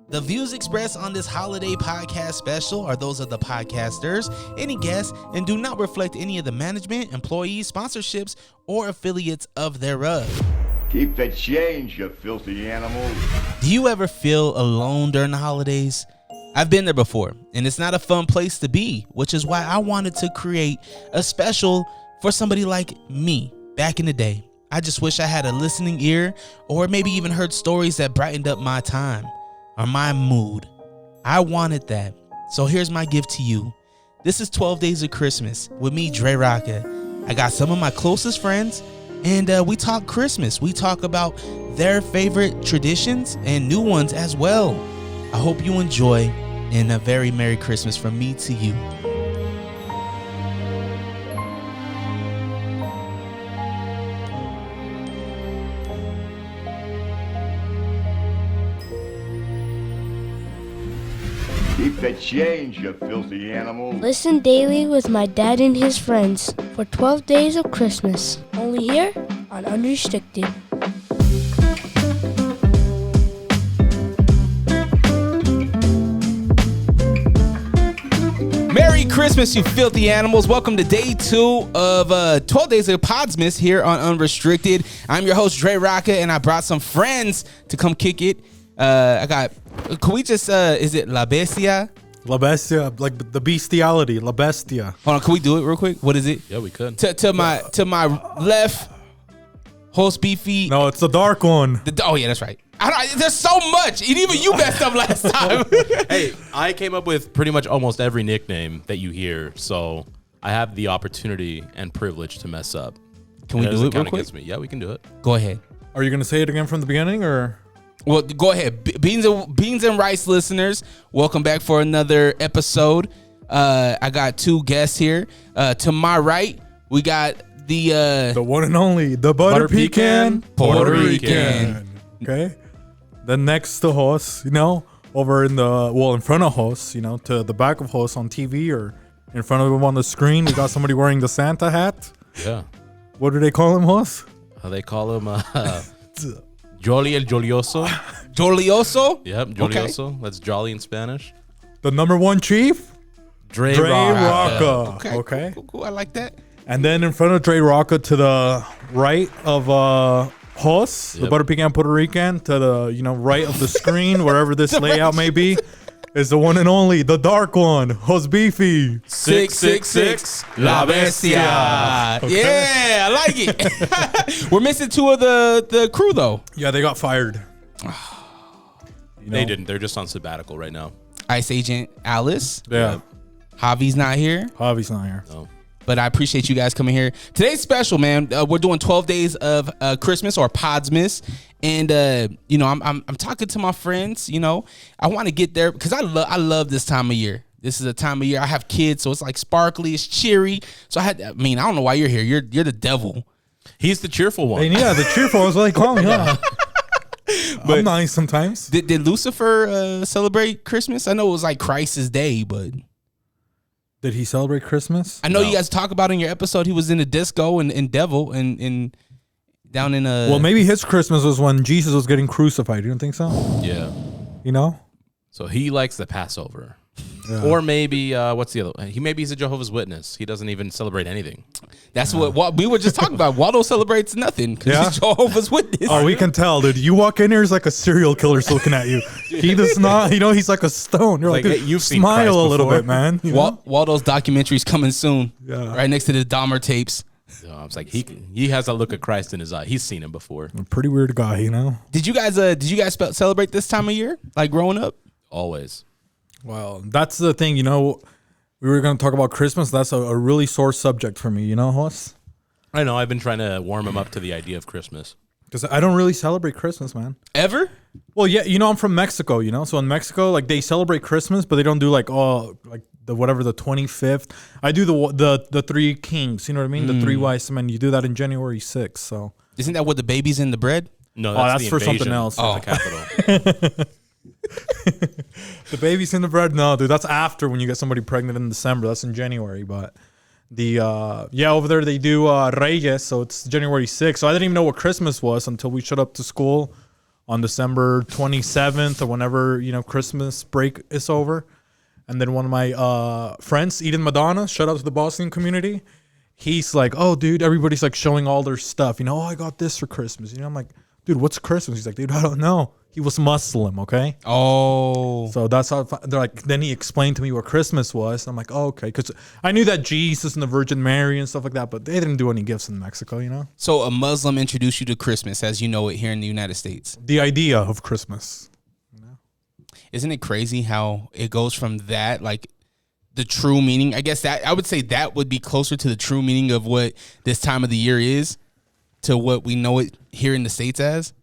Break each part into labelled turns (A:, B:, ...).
A: The views expressed on this holiday podcast special are those of the podcasters, any guests, and do not reflect any of the management, employees, sponsorships, or affiliates of thereof.
B: Keep the change, you filthy animal.
A: Do you ever feel alone during the holidays? I've been there before, and it's not a fun place to be, which is why I wanted to create a special for somebody like me back in the day. I just wish I had a listening ear, or maybe even heard stories that brightened up my time or my mood. I wanted that. So here's my gift to you. This is 12 Days of Christmas with me, DreRawka. I got some of my closest friends, and we talk Christmas. We talk about their favorite traditions and new ones as well. I hope you enjoy, and a very Merry Christmas from me to you.
B: Keep the change, you filthy animal.
C: Listen daily with my dad and his friends for 12 Days of Christmas. Only here on Unrestricted.
A: Merry Christmas, you filthy animals. Welcome to day 2 of 12 Days of Podsmas here on Unrestricted. I'm your host, DreRawka, and I brought some friends to come kick it. Can we just, is it La Bestia?
D: La Bestia, like the bestiality, La Bestia.
A: Hold on, can we do it real quick? What is it?
E: Yeah, we could.
A: To my left, host Beefy.
D: No, it's the dark one.
A: Oh, yeah, that's right. There's so much. And even you messed up last time.
E: Hey, I came up with pretty much almost every nickname that you hear, so I have the opportunity and privilege to mess up.
A: Can we do it real quick?
E: Yeah, we can do it.
A: Go ahead.
D: Are you going to say it again from the beginning or?
A: Well, go ahead. Beans and Rice listeners, welcome back for another episode. I got 2 guests here. To my right, we got the
D: one and only, the Butter Pecan
A: Puerto Rican.
D: Okay. Then next to host, over in front of host, to the back of host on TV or in front of him on the screen, we got somebody wearing the Santa hat.
E: Yeah.
D: What do they call him, host?
E: They call him Jolly el Jolioso.
A: Jolioso?
E: Yep, Jolioso. Okay. That's jolly in Spanish.
D: The number 1 chief?
E: DreRawka.
D: Okay.
A: Cool. I like that.
D: And then in front of DreRawka to the right of host, the Butter Pecan Puerto Rican, to the right of the screen, wherever this layout may be, is the one and only, the dark one, host Beefy.
A: 666 La Bestia. Okay. Yeah, I like it. We're missing 2 of the crew though.
D: Yeah, they got fired.
E: They didn't. They're just on sabbatical right now.
A: Ice Agent Alice.
D: Yeah.
A: Javi's not here.
D: Javi's not here.
E: No.
A: But I appreciate you guys coming here. Today's special, man. We're doing 12 days of Christmas or Podsmas, and I'm talking to my friends. I want to get there because I love this time of year. This is a time of year. I have kids, so it's like sparkly, it's cheery. So I don't know why you're here. You're the devil.
E: He's the cheerful one.
D: And yeah, the cheerful one's what they call me. Yeah. But I'm nice sometimes.
A: Did Lucifer celebrate Christmas? I know it was like Christ's day, but.
D: Did he celebrate Christmas?
A: I know you guys talk about in your episode he was in a disco and devil and down in a.
D: Well, maybe his Christmas was when Jesus was getting crucified. You don't think so?
E: Yeah.
D: So
E: he likes the Passover.
D: Yeah.
E: Or maybe, what's the other? He's a Jehovah's Witness. He doesn't even celebrate anything.
A: That's what we were just talking about. Waldo celebrates nothing because he's Jehovah's Witness.
D: Oh, we can tell, dude. You walk in here, it's like a serial killer's looking at you. He does not, he's like a stone. You're like,
E: hey, you've seen
D: smile
E: Christ
D: a little
E: before.
D: bit, man.
A: Waldo's documentary's coming soon.
D: Yeah.
A: Right next to the Dahmer tapes.
E: I was like, he has a look of Christ in his eye. He's seen him before.
D: A pretty weird guy,
A: Did you guys celebrate this time of year, like growing up?
E: Always.
D: Well, that's the thing, we were going to talk about Christmas. That's a really sore subject for me, Hoss?
E: I know. I've been trying to warm him up to the idea of Christmas.
D: Because I don't really celebrate Christmas, man.
A: Ever?
D: Well, yeah, I'm from Mexico, So in Mexico, like they celebrate Christmas, but they don't do the 25th. I do the 3 kings, you know what I mean? The 3 wise men. You do that in January 6th, so.
A: Isn't that what the baby's in the bread?
E: No, that's
D: the for something else.
E: The capital.
D: The baby's in the bread? No, dude, that's after when you get somebody pregnant in December. That's in January, but the over there they do Reyes, so it's January 6th. So I didn't even know what Christmas was until we showed up to school on December 27th or whenever, Christmas break is over. And then one of my friends, Eden Madonna, shout out to the Boston community. He's like, oh, dude, everybody's like showing all their stuff. Oh, I got this for Christmas. I'm like, dude, what's Christmas? He's like, dude, I don't know. He was Muslim, okay?
A: Oh.
D: So that's how they're like. Then he explained to me what Christmas was. And I'm like, oh, okay, because I knew that Jesus and the Virgin Mary and stuff like that, but they didn't do any gifts in Mexico,
A: So a Muslim introduced you to Christmas as you know it here in the United States.
D: The idea of Christmas.
A: Isn't it crazy how it goes from that, like the true meaning? I guess that I would say that would be closer to the true meaning of what this time of the year is to what we know it here in the States as.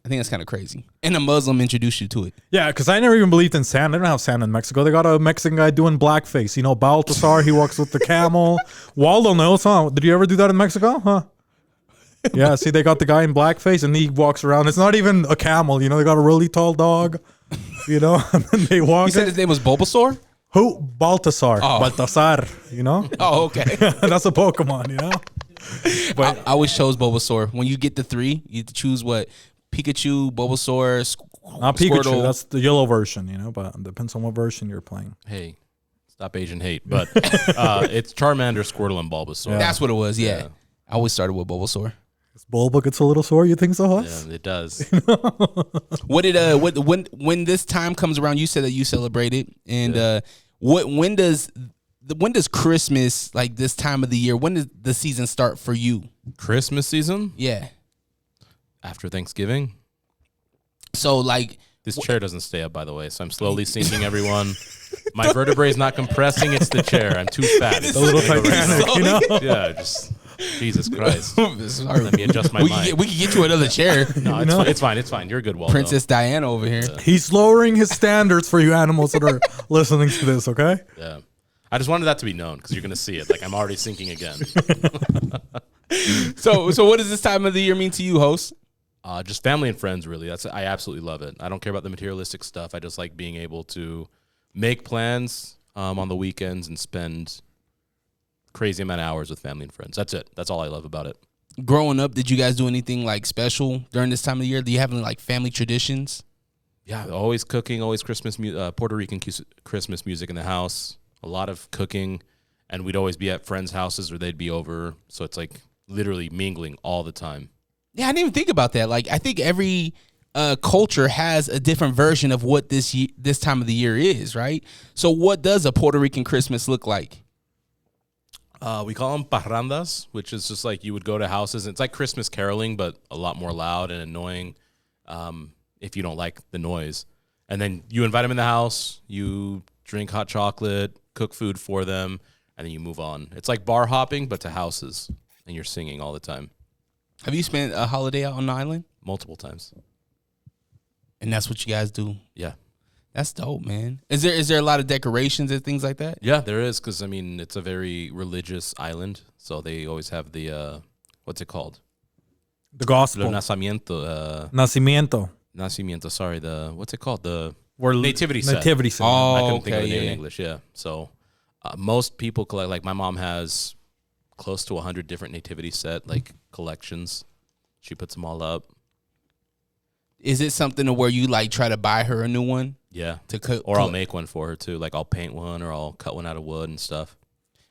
A: I think that's kind of crazy. And a Muslim introduced you to it.
D: Yeah, because I never even believed in Santa. They don't have Santa in Mexico. They got a Mexican guy doing blackface. Baltasar, he walks with the camel. Waldo knows, huh? Did you ever do that in Mexico? Huh? Yeah, see, they got the guy in blackface and he walks around. It's not even a camel, they got a really tall dog, and then they walk.
A: You said his name was Bulbasaur?
D: Who? Baltasar.
A: Oh.
D: Baltasar,
A: Oh, okay.
D: That's a Pokemon, But
A: I always chose Bulbasaur. When you get the 3, you have to choose what? Pikachu, Bulbasaur,
D: not Pikachu.
A: Squirtle.
D: That's the yellow version, but it depends on what version you're playing.
E: Hey, stop Asian hate. But it's Charmander, Squirtle, and Bulbasaur.
D: Yeah.
A: That's what it was, yeah. I always started with Bulbasaur.
D: Bulba gets a little sore. You think so, Huss?
E: Yeah, it does.
A: What did when this time comes around? You said that you celebrate it, and when does Christmas, like this time of the year, when does the season start for you?
E: Christmas season?
A: Yeah.
E: After Thanksgiving.
A: So like
E: this chair doesn't stay up, by the way, so I'm slowly sinking everyone. My vertebrae is not compressing; it's the chair. I'm too fat.
D: A little Titanic,
E: Yeah, just Jesus Christ. Let me adjust my mind.
A: We can get you another chair.
E: No, it's fine. It's fine. You're good, Waldo.
A: Princess Diana over here.
D: He's lowering his standards for you animals that are listening to this, okay?
E: Yeah. I just wanted that to be known because you're going to see it. Like, I'm already sinking again.
A: So what does this time of the year mean to you, host?
E: Just family and friends, really. I absolutely love it. I don't care about the materialistic stuff. I just like being able to make plans on the weekends and spend crazy amount of hours with family and friends. That's it. That's all I love about it.
A: Growing up, did you guys do anything like special during this time of the year? Do you have any like family traditions?
E: Yeah, always cooking, always Christmas, Puerto Rican Christmas music in the house. A lot of cooking, and we'd always be at friends' houses or they'd be over. So it's like literally mingling all the time.
A: Yeah, I didn't even think about that. Like, I think every culture has a different version of what this time of the year is, right? So what does a Puerto Rican Christmas look like?
E: We call them parrandas, which is just like you would go to houses. It's like Christmas caroling, but a lot more loud and annoying if you don't like the noise. And then you invite them in the house, you drink hot chocolate, cook food for them, and then you move on. It's like bar hopping, but to houses, and you're singing all the time.
A: Have you spent a holiday out on the island?
E: Multiple times.
A: And that's what you guys do?
E: Yeah.
A: That's dope, man. Is there a lot of decorations and things like that?
E: Yeah, there is, because, I mean, it's a very religious island, so they always have the, what's it called?
D: The gospel.
E: El nacimiento.
D: Nacimiento.
E: Sorry, what's it called? The
D: Nativity set.
A: Oh,
E: I couldn't think of the
A: okay,
E: name in
A: yeah.
E: English, yeah. So most people collect, like my mom has close to 100 different nativity set, like collections. She puts them all up.
A: Is it something to where you like try to buy her a new one?
E: Yeah.
A: To cut,
E: Or I'll make one for her too. Like I'll paint one or I'll cut one out of wood and stuff.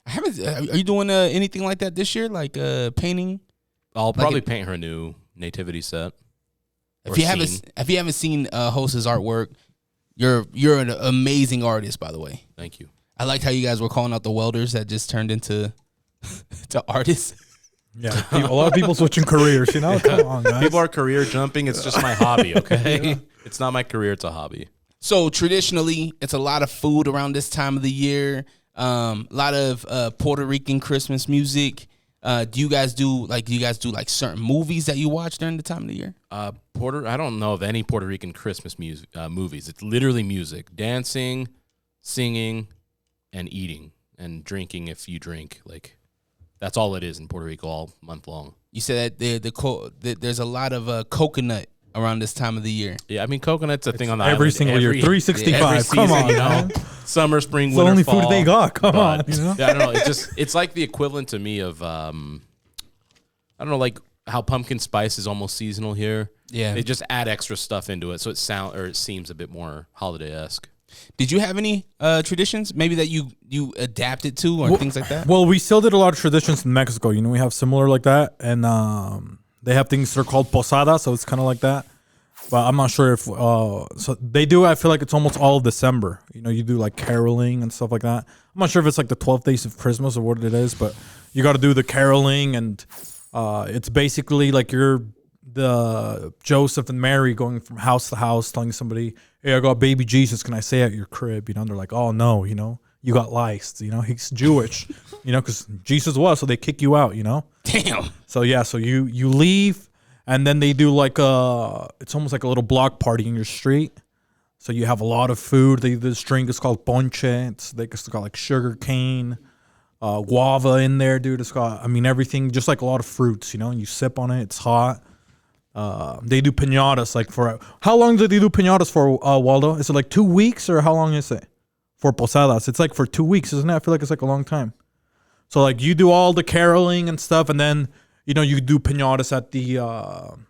A: Are you doing anything like that this year? Like painting?
E: I'll probably paint her a new nativity set.
A: If you haven't seen Host's artwork, you're an amazing artist, by the way.
E: Thank you.
A: I liked how you guys were calling out the welders that just turned into to artists.
D: Yeah, a lot of people switching careers, Come on, guys.
E: People are career jumping. It's just my hobby, okay? Yeah. It's not my career. It's a hobby.
A: So traditionally, it's a lot of food around this time of the year. A lot of Puerto Rican Christmas music. Do you guys do like certain movies that you watch during the time of the year?
E: I don't know of any Puerto Rican Christmas music movies. It's literally music, dancing, singing, and eating and drinking if you drink. Like that's all it is in Puerto Rico all month long. You
A: said that there's a lot of coconut around this time of the year.
E: Yeah, I mean coconut's a thing on the
D: every
E: island.
D: Single year, 365.
E: Every season,
D: come on,
E: man. Summer, spring,
D: it's
E: winter,
D: the only
E: fall.
D: food they got. Come on,
E: Yeah, I don't know. It's like the equivalent to me of I don't know, like how pumpkin spice is almost seasonal here.
A: Yeah.
E: They just add extra stuff into it, so it seems a bit more holiday-esque.
A: Did you have any traditions maybe that you adapted to or things like that?
D: Well, we still did a lot of traditions in Mexico. You know, we have similar like that, and they have things that are called posadas, so it's kind of like that. But I'm not sure if so they do. I feel like it's almost all of December. You know, you do like caroling and stuff like that. I'm not sure if it's like the 12 days of Christmas or what it is, but you got to do the caroling, and it's basically like you're the Joseph and Mary going from house to house, telling somebody, "Hey, I got baby Jesus. Can I stay at your crib?" You know, and they're like, "Oh no, you know, you got lice. You know, he's Jewish. You know, because Jesus was, so they kick you out. You know."
A: Damn.
D: So yeah, so you leave. And then they do like it's almost like a little block party in your street. So you have a lot of food. They do this drink. It's called ponche. It's got like sugar cane, guava in there, dude. It's got, I mean, everything, just like a lot of fruits, you know, and you sip on it. It's hot. They do piñatas like for, how long do they do piñatas for, Waldo? Is it like 2 weeks or how long is it? For posadas. It's like for 2 weeks, isn't it? I feel like it's like a long time. So like you do all the caroling and stuff, and then you know, you do piñatas at the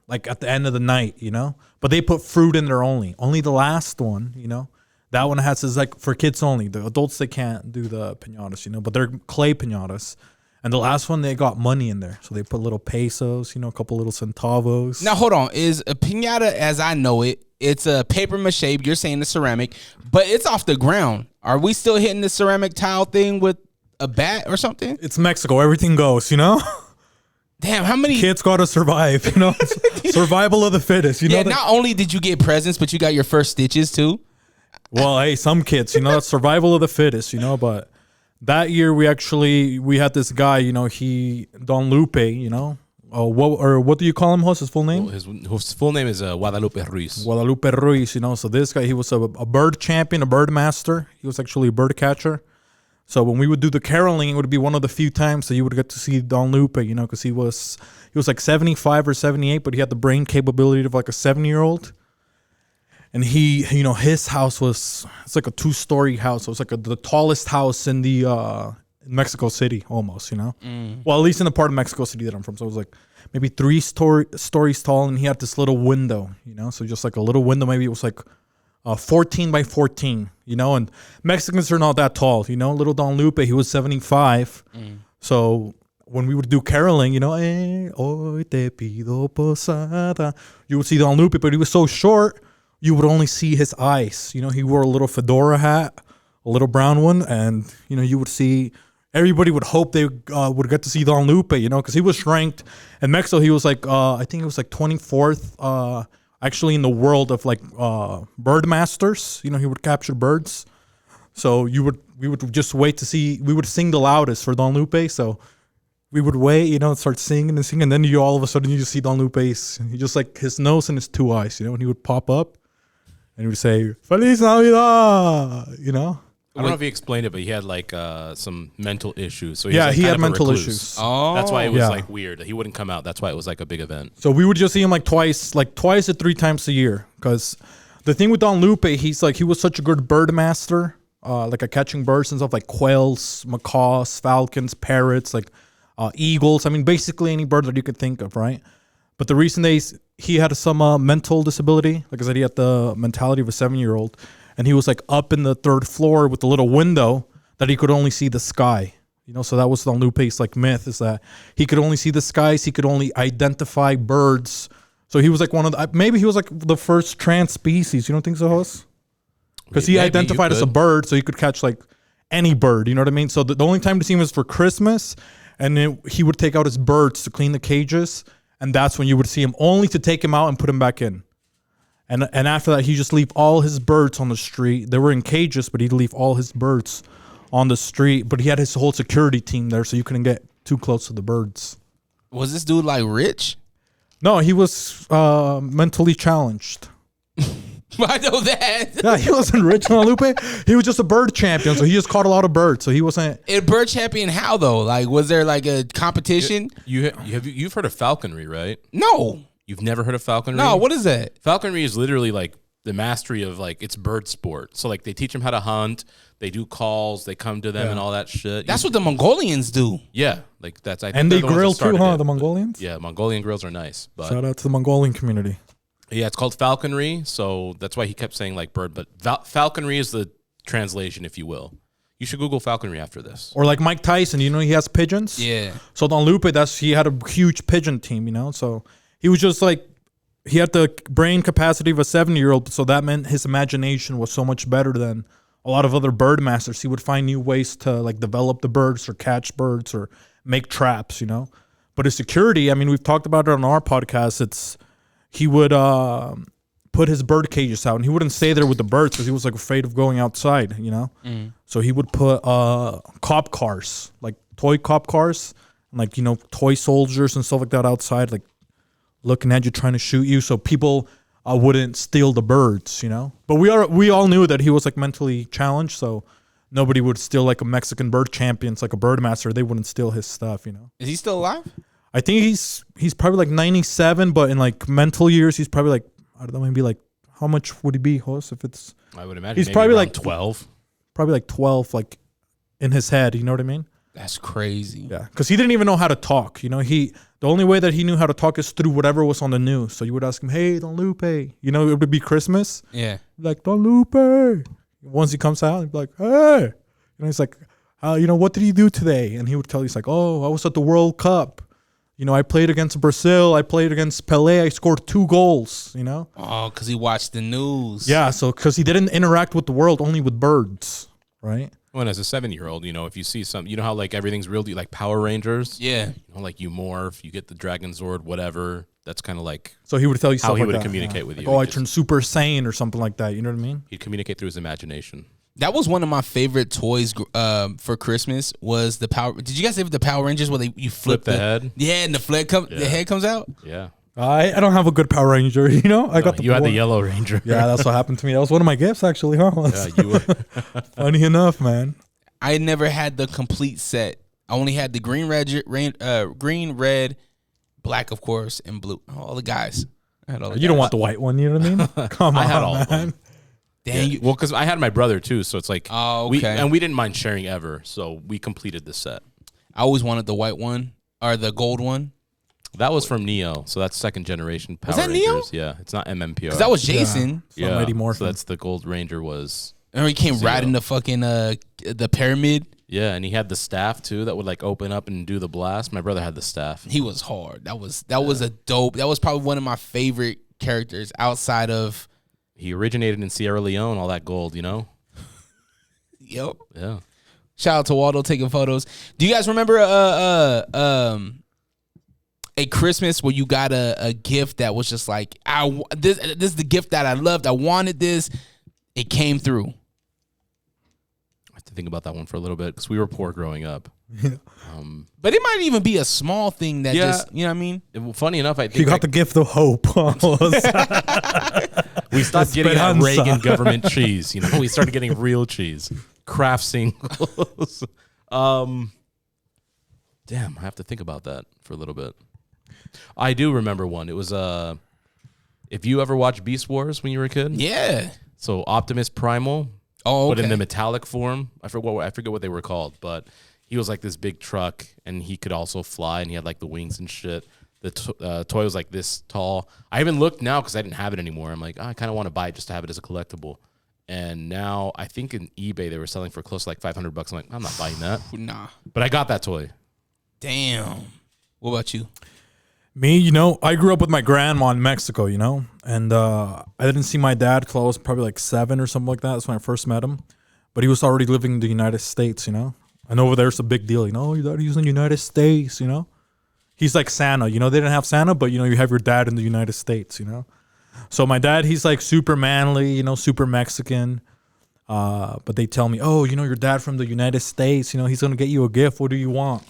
D: like at the end of the night, you know. But they put fruit in there only. Only the last one, you know. That one is like for kids only. The adults, they can't do the piñatas, you know. But they're clay piñatas. And the last one, they got money in there. So they put little pesos, you know, a couple little centavos.
A: Now hold on, is a piñata as I know it? It's a paper mache. You're saying the ceramic, but it's off the ground. Are we still hitting the ceramic tile thing with a bat or something?
D: It's Mexico. Everything goes, you know.
A: Damn, how many
D: kids gotta survive, you know? Survival of the fittest, you know?
A: Yeah, not only did you get presents, but you got your first stitches too.
D: Well, hey, some kids, you know, that's survival of the fittest, you know, but that year we had this guy, you know, Don Lupe, you know. What do you call him, Jos? His full name?
E: Well, his full name is Guadalupe Ruiz.
D: Guadalupe Ruiz, you know. So this guy, he was a bird champion, a bird master. He was actually a bird catcher. So when we would do the caroling, it would be one of the few times that you would get to see Don Lupe, you know, because he was like 75 or 78, but he had the brain capability of like a 7-year-old. And he, you know, his house it's like a 2-story house. So it's like the tallest house in the in Mexico City almost, you know. Well, at least in the part of Mexico City that I'm from. So it was like maybe 3 stories tall, and he had this little window, you know. So just like a little window, maybe it was like 14 by 14, you know, and Mexicans are not that tall, you know. Little Don Lupe, he was 75. So when we would do caroling, you know, hoy te pido posada, you would see Don Lupe, but he was so short, you would only see his eyes. You know, he wore a little fedora hat, a little brown one, and, you know, you would see, everybody would hope they would get to see Don Lupe, you know, because he was ranked, in Mexico, he was like, I think it was like 24th, actually in the world of like bird masters. You know, he would capture birds. So we would just wait to see, we would sing the loudest for Don Lupe. So we would wait, you know, start singing and singing. And then all of a sudden you just see Don Lupe's, he just like his nose and his 2 eyes, you know, and he would pop up and he would say, Feliz Navidad, you know.
E: I don't know if he explained it, but he had like some mental issues. So
D: he
E: was, like,
D: he
E: kind
D: had
E: of
D: mental issues.
A: Oh,
E: that's why it was like weird. He wouldn't come out. That's why it was like a big event.
D: So we would just see him like twice to 3 times a year. Because the thing with Don Lupe, he was such a good bird master, like catching birds and stuff like quails, macaws, falcons, parrots, like eagles. I mean, basically any bird that you could think of, right? But the reason he had some mental disability, like I said, he had the mentality of a 7-year-old. And he was like up in the 3rd floor with a little window that he could only see the sky. You know, so that was Don Lupe's like myth, is that he could only see the skies. He could only identify birds. So he was like maybe he was like the first trans species. You don't think so, Jos? Because he identified as a bird, so he could catch like any bird. You know what I mean? So the only time to see him was for Christmas. And he would take out his birds to clean the cages. And that's when you would see him, only to take him out and put him back in. And after that, he just leave all his birds on the street. They were in cages, but he'd leave all his birds on the street. But he had his whole security team there, so you couldn't get too close to the birds.
A: Was this dude like rich?
D: No, he was mentally challenged.
A: I know that.
D: Yeah, he wasn't rich, Don Lupe. He was just a bird champion, so he just caught a lot of birds. So he wasn't
A: a bird champion. How though? Like, was there like a competition?
E: You've heard of falconry, right?
A: No.
E: You've never heard of falconry?
A: No, what is that?
E: Falconry is literally like the mastery of like it's bird sport. So like they teach them how to hunt, they do calls, they come to them and all that shit.
A: That's what the Mongolians do.
E: Yeah, like that's I think
D: And
E: they're
D: they
E: the ones that
D: grill too,
E: started
D: huh?
E: it.
D: The Mongolians.
E: Yeah, Mongolian grills are nice. But
D: Shout out to the Mongolian community.
E: yeah, it's called falconry, so that's why he kept saying like bird, but falconry is the translation, if you will. You should Google falconry after this.
D: Or like Mike Tyson, you know, he has pigeons.
A: Yeah.
D: So Don Lupe, he had a huge pigeon team, you know. So he was just like, he had the brain capacity of a 7-year-old. So that meant his imagination was so much better than a lot of other bird masters. He would find new ways to like develop the birds or catch birds or make traps, you know. But his security, I mean, we've talked about it on our podcast. He would put his bird cages out, and he wouldn't stay there with the birds because he was like afraid of going outside, you know. So he would put cop cars, like toy cop cars, and like, you know, toy soldiers and stuff like that outside, like looking at you, trying to shoot you, so people wouldn't steal the birds, you know. But we all knew that he was like mentally challenged, so nobody would steal like a Mexican bird champion, like a bird master. They wouldn't steal his stuff, you know.
A: Is he still alive?
D: I think he's probably like 97, but in like mental years, he's probably like, I don't know, maybe like, how much would he be, Hoss? If it's,
E: I would imagine
D: he's
E: maybe
D: probably
E: around
D: like
E: 12.
D: Probably like 12, like in his head. You know what I mean?
A: That's crazy.
D: Yeah, because he didn't even know how to talk. You know, the only way that he knew how to talk is through whatever was on the news. So you would ask him, "Hey, Don Lupe," you know, it would be Christmas.
A: Yeah.
D: Like, Don Lupe. Once he comes out, he'd be like, "Hey," and he's like, "You know, what did you do today?" And he would tell you, he's like, "Oh, I was at the World Cup. You know, I played against Brazil. I played against Pelé. I scored 2 goals, you know?"
A: Oh, because he watched the news.
D: Yeah, so because he didn't interact with the world, only with birds, right?
E: Well, as a 7-year-old, you know, if you see some, you know how like everything's real, like Power Rangers?
A: Yeah.
E: You know, like you morph, you get the Dragon Zord, whatever. That's kind of like
D: So he would tell you stuff
E: how he
D: like
E: would
D: that,
E: communicate
D: yeah.
E: with
D: Like,
E: you.
D: oh, I
E: He
D: turned Super Saiyan or something like that. You know what I mean?
E: He'd communicate through his imagination.
A: That was one of my favorite toys for Christmas. Was the Power? Did you guys ever the Power Rangers where you flip
E: the head?
A: Yeah, and the head comes out.
E: Yeah.
D: I don't have a good Power Ranger, you know? I got the
E: You had the
D: one-
E: Yellow Ranger.
D: Yeah, that's what happened to me. That was one of my gifts, actually, huh?
E: Yeah, you were.
D: Funny enough, man.
A: I never had the complete set. I only had the green, red, black, of course, and blue. All the guys. I had all the
D: You don't
A: guys.
D: want the white one, you know what I mean? Come on,
E: I had all of
D: man.
E: them.
A: Dang you.
E: Well, because I had my brother too, so it's like,
A: Oh,
E: we
A: okay.
E: didn't mind sharing ever, so we completed the set.
A: I always wanted the white one or the gold one.
E: That was from Neo, so that's second generation Power
A: that Neo?
E: Rangers. Yeah, it's not MMPR.
A: Because that was Jason.
D: Yeah. So Mighty Morphin.
E: So that's the Gold Ranger was.
A: Remember he came
E: Zero.
A: riding the fucking the pyramid.
E: Yeah, and he had the staff too that would like open up and do the blast. My brother had the staff.
A: He was hard. That was a dope. That was probably one of my favorite characters outside of.
E: He originated in Sierra Leone, all that gold, you know?
A: Yep.
E: Yeah.
A: Shout out to Waldo taking photos. Do you guys remember a Christmas where you got a gift that was just like this is the gift that I loved. I wanted this. It came through.
E: I have to think about that one for a little bit because we were poor growing up.
A: But it might even be a small thing that
E: Yeah.
A: just, you know what I mean?
E: Funny enough, I think
D: He got the gift of hope.
E: we stopped getting that
D: Esperanza.
E: Reagan government cheese. You know, we started getting real cheese, Kraft singles. Damn, I have to think about that for a little bit. I do remember one. It was if you ever watched Beast Wars when you were a kid.
A: Yeah.
E: So Optimus Primal,
A: Oh, okay.
E: but in the metallic form. I forget what they were called, but he was like this big truck, and he could also fly, and he had like the wings and shit. The toy was like this tall. I even looked now because I didn't have it anymore. I'm like, I kind of want to buy it just to have it as a collectible. And now I think in eBay they were selling for close to like $500. I'm like, I'm not buying that.
A: Nah.
E: But I got that toy.
A: Damn. What about you?
D: Me, you know, I grew up with my grandma in Mexico, you know, and I didn't see my dad till I was probably like 7 or something like that. That's when I first met him. But he was already living in the United States, you know. And over there it's a big deal, you know, your daddy's in the United States, you know. He's like Santa, you know, they didn't have Santa, but, you know, you have your dad in the United States, you know. So my dad, he's like super manly, you know, super Mexican. But they tell me, oh, you know, your dad from the United States, you know, he's going to get you a gift. What do you want?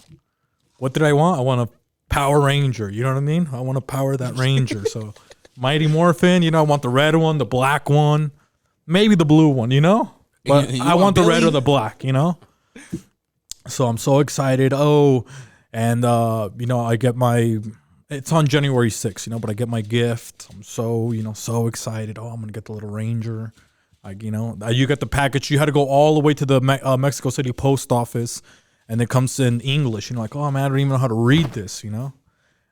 D: What did I want? I want a Power Ranger. You know what I mean? I want to power that Ranger. So Mighty Morphin, you know, I want the red one, the black one, maybe the blue one, you know? But
A: You
D: I
A: want
D: want the red
A: Billy?
D: or the black, you know? So I'm so excited. Oh, and, you know, I get my It's on January 6th, but I get my gift. I'm so excited. Oh, I'm going to get the little Ranger. You get the package. You had to go all the way to the Mexico City post office, and it comes in English. Like, oh, man, I don't even know how to read this, And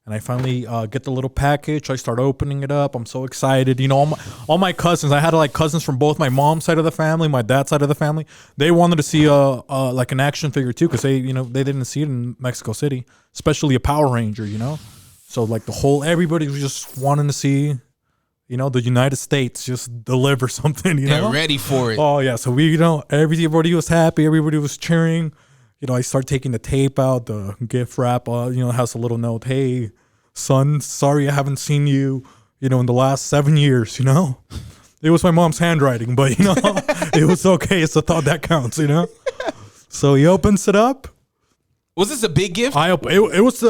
D: I finally get the little package. I start opening it up. I'm so excited. All my cousins, I had cousins from both my mom's side of the family, my dad's side of the family. They wanted to see like an action figure too, because they didn't see it in Mexico City, especially a Power Ranger, So like everybody was just wanting to see, the United States just deliver something,
A: They're ready for it.
D: Oh yeah. So everybody was happy. Everybody was cheering. I start taking the tape out, the gift wrap, it has a little note. Hey, son, sorry I haven't seen you, in the last 7 years, It was my mom's handwriting, but, it was okay. It's the thought that counts, So he opens it up.
A: Was this a big gift?
D: It was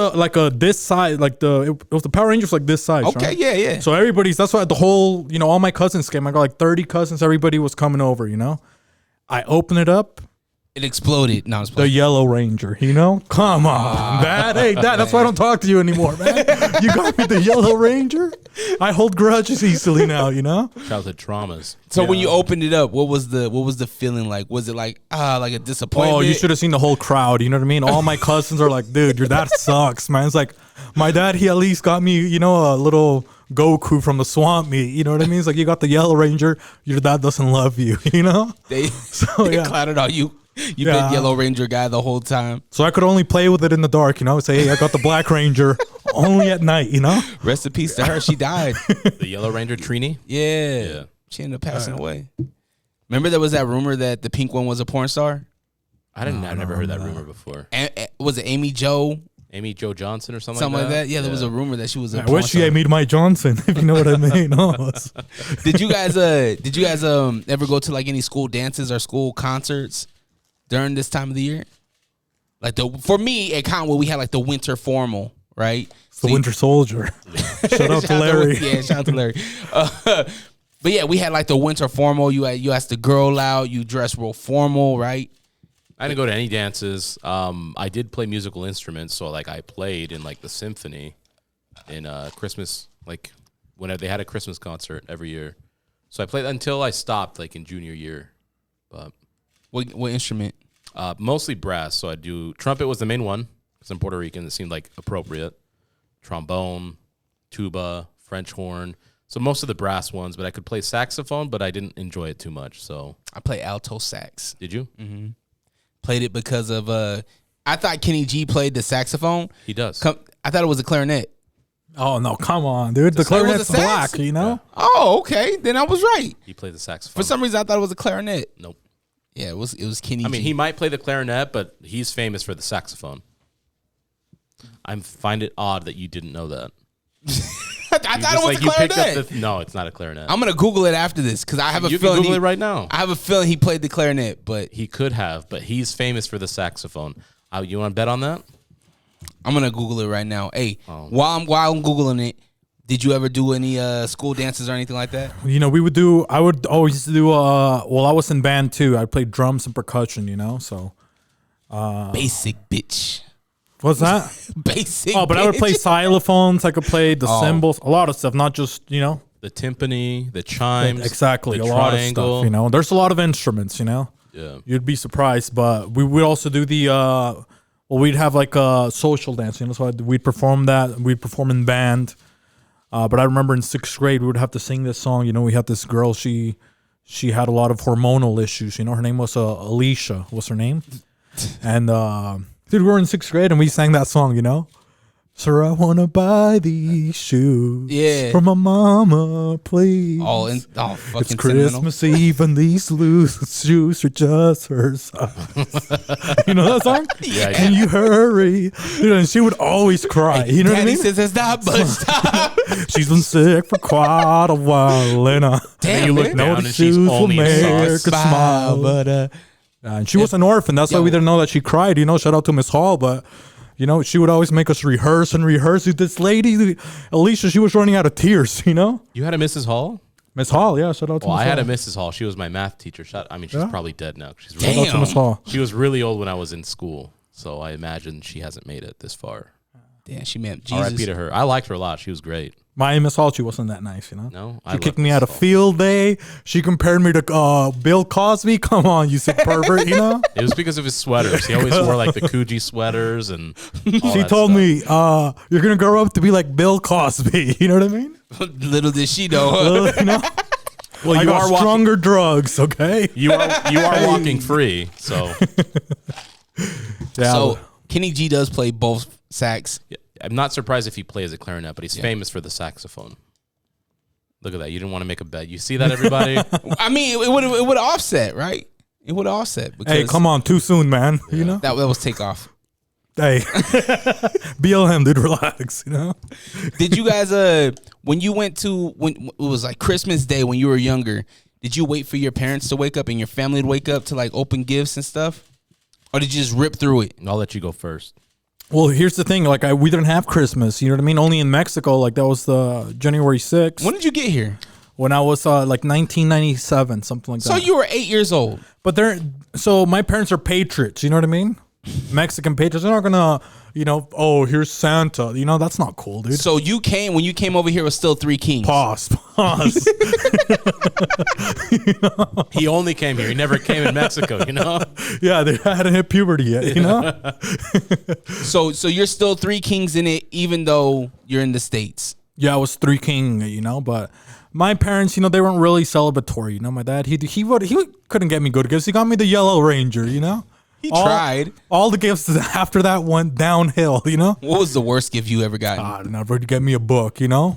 D: this size, it was the Power Rangers like this size.
A: Okay,
D: right?
A: yeah.
D: So that's why the whole, all my cousins came. I got like 30 cousins. Everybody was coming over, I open it up.
A: It exploded. No,
D: the Yellow Ranger, Come on, Dad. Hey, Dad, that's why I don't talk to you anymore, man. You got me the Yellow Ranger? I hold grudges easily now,
E: Childhood traumas.
A: So when you opened it up, what was the feeling like? Was it like a disappointment?
D: Oh, you should have seen the whole crowd. You know what I mean? All my cousins are like, dude, your dad sucks, man. It's like, my dad, he at least got me, a little Goku from the swamp meet. You know what I mean? It's like, you got the Yellow Ranger. Your dad doesn't love you,
A: They clouded on you. You've been Yellow Ranger guy the whole time.
D: So I could only play with it in the dark, Say, hey, I got the Black Ranger only at night,
A: Rest in peace to her. She died.
E: The Yellow Ranger Trini?
A: Yeah. She ended up passing away. Remember there was that rumor that the pink one was a porn star?
E: I've never heard that rumor before.
A: Was it Amy Jo
E: Johnson or something
A: like that? Yeah, there was a rumor that she was a porn
D: star. I wish she had Amy Mike Johnson, if you know what I mean.
A: Did you guys ever go to like any school dances or school concerts during this time of the year? Like for me at Conway, we had like the winter formal, right?
D: The Winter Soldier. Shout out to Larry.
A: Shout out to Larry. But yeah, we had like the winter formal. You asked the girl out. You dress real formal, right?
E: I didn't go to any dances. I did play musical instruments, so like I played in like the symphony in Christmas, like whenever they had a Christmas concert every year. So I played until I stopped, like in junior year. But
A: what instrument?
E: Mostly brass. So I do trumpet was the main one because I'm Puerto Rican. It seemed like appropriate. Trombone, tuba, French horn. So most of the brass ones, but I could play saxophone, but I didn't enjoy it too much. So
A: I play alto sax.
E: Did you?
A: Mm-hmm. Played it because of I thought Kenny G played the saxophone.
E: He does.
A: I thought it was a clarinet.
D: Oh no, come on, dude. The clarinet's black,
A: Yeah. Oh, okay. Then I was right.
E: He played the saxophone.
A: For some reason I thought it was a clarinet.
E: Nope.
A: Yeah, it was Kenny G.
E: I mean, he might play the clarinet, but he's famous for the saxophone. I find it odd that you didn't know that.
A: I thought it was a clarinet.
E: No, it's not a clarinet.
A: I'm gonna Google it after this because I have a feeling.
E: You can Google it right now.
A: I have a feeling he played the clarinet, but
E: he could have. But he's famous for the saxophone. You want to bet on that?
A: I'm gonna Google it right now. Hey, while I'm googling it, did you ever do any school dances or anything like that?
D: I would always do. Well, I was in band too. I played drums and percussion. So
A: basic bitch.
D: What's that?
A: Basic.
D: Oh, but I would play xylophones. I could play the cymbals, a lot of stuff, not just
E: the timpani, the chimes,
D: exactly,
E: the
D: a
E: triangle.
D: Lot of stuff. There's a lot of instruments.
E: Yeah,
D: you'd be surprised, but we would also do the. We'd have like a social dance. So we'd perform that. We'd perform in band. But I remember in 6th grade we would have to sing this song. We had this girl. She had a lot of hormonal issues. Her name was Alicia. What's her name? And dude, we were in 6th grade and we sang that song, Sir, I want to buy these shoes for my mama, please.
A: Fucking
D: it's Christmas Eve and these loose shoes are just her size. You know that song?
E: Yeah.
D: Can you hurry? And she would always cry. You know what I mean?
A: Says it's not, but stop.
D: She's been sick for quite a while, Lena.
A: Damn,
E: you look down and she's only
D: make smile, but and she was an orphan. That's why we didn't know that she cried. Shout out to Miss Hall, but she would always make us rehearse. This lady, Alicia, she was running out of tears.
E: You had a Mrs. Hall?
D: Miss Hall, yeah. Shout out to Miss Hall.
E: I had a Mrs. Hall. She was my math teacher. She's probably dead now. She's
A: really
D: Shout out to Miss Hall.
E: She was really old when I was in school, so I imagine she hasn't made it this far.
A: Damn, she met Jesus.
E: R.I.P. to her. I liked her a lot. She was great.
D: My Miss Hall, she wasn't that nice, you know?
E: No,
D: She kicked me out of field day. She compared me to Bill Cosby. Come on, you sick pervert, you know?
E: It was because of his sweaters. He always wore like the Coogee sweaters and all
D: She
E: that
D: told
E: stuff.
D: me, you're going to grow up to be like Bill Cosby. You know what I mean?
A: Little did she know.
D: You know?
E: Well,
D: I
E: you
D: got
E: are
D: stronger drugs, okay?
E: You are walking free. So
D: Yeah.
A: So Kenny G does play both sax.
E: yeah, I'm not surprised if he plays a clarinet, but he's famous for the saxophone. Look at that. You didn't want to make a bet. You see that, everybody?
A: I mean, it would offset, right? It would offset. Because
D: Hey, come on, too soon, man. You know?
A: That was takeoff.
D: Hey, BLM, dude, relax, you know?
A: Did you guys when you went to when it was like Christmas Day when you were younger, did you wait for your parents to wake up and your family to wake up to like open gifts and stuff? Or did you just rip through it?
E: I'll let you go first.
D: Well, here's the thing. Like, we didn't have Christmas, you know what I mean? Only in Mexico, like, that was the January 6th.
A: When did you get here?
D: When I was, like, 1997, something like that.
A: So you were 8 years old.
D: But so my parents are patriots, you know what I mean? Mexican patriots. They're not gonna, you know, oh, here's Santa. You know, that's not cool, dude.
A: So when you came over here, it was still Three Kings.
D: Pause.
E: He only came here. He never came in Mexico, you know?
D: Yeah, they hadn't hit puberty yet, you know?
A: So you're still Three Kings in it, even though you're in the States.
D: Yeah, I was Three King, you know, but my parents, you know, they weren't really celebratory. You know, my dad, he couldn't get me good gifts. He got me the Yellow Ranger, you know?
A: He tried.
D: All the gifts after that went downhill, you know?
A: What was the worst gift you ever got?
D: Never to get me a book, you know?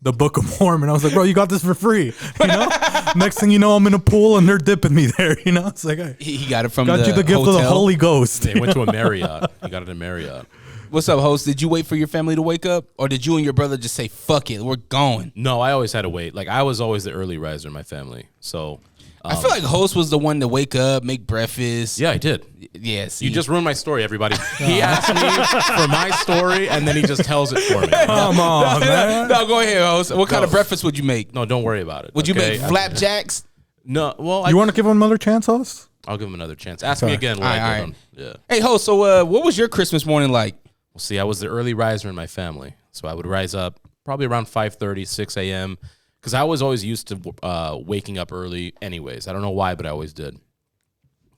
D: The Book of Mormon. I was like, bro, you got this for free, you know? Next thing you know, I'm in a pool and they're dipping me there, you know? It's like, hey,
A: He got it from
D: got you the gift of the Holy Ghost.
E: They went to a Marriott. He got it in Marriott.
A: What's up, host? Did you wait for your family to wake up? Or did you and your brother just say, fuck it, we're going?
E: No, I always had to wait. Like, I was always the early riser in my family. So
A: I feel like host was the one to wake up, make breakfast.
E: yeah, I did.
A: Yes.
E: You just ruined my story, everybody. He asked me for my story, and then he just tells it for me.
D: Come on, man.
A: No, go ahead, host. What kind of breakfast would you make?
E: No, don't worry about it.
A: Would you
E: okay?
A: make flapjacks?
E: No. Well,
D: You want to give him another chance, host?
E: I'll give him another chance. Ask me again when I
A: All
E: give
A: right.
E: him. Yeah.
A: Hey, host, so what was your Christmas morning like?
E: Well, see, I was the early riser in my family. So I would rise up probably around 5:30, 6 a.m. Because I was always used to waking up early anyways. I don't know why, but I always did.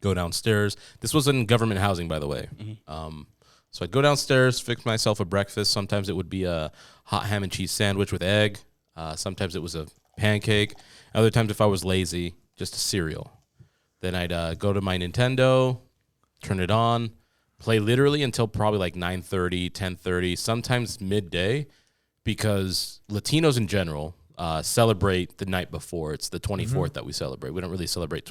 E: Go downstairs. This was in government housing, by the way. So I'd go downstairs, fix myself a breakfast. Sometimes it would be a hot ham and cheese sandwich with egg. Sometimes it was a pancake. Other times, if I was lazy, just a cereal. Then I'd go to my Nintendo, turn it on, play literally until probably like 9:30, 10:30, sometimes midday, because Latinos in general celebrate the night before. It's the 24th that we celebrate. We don't really celebrate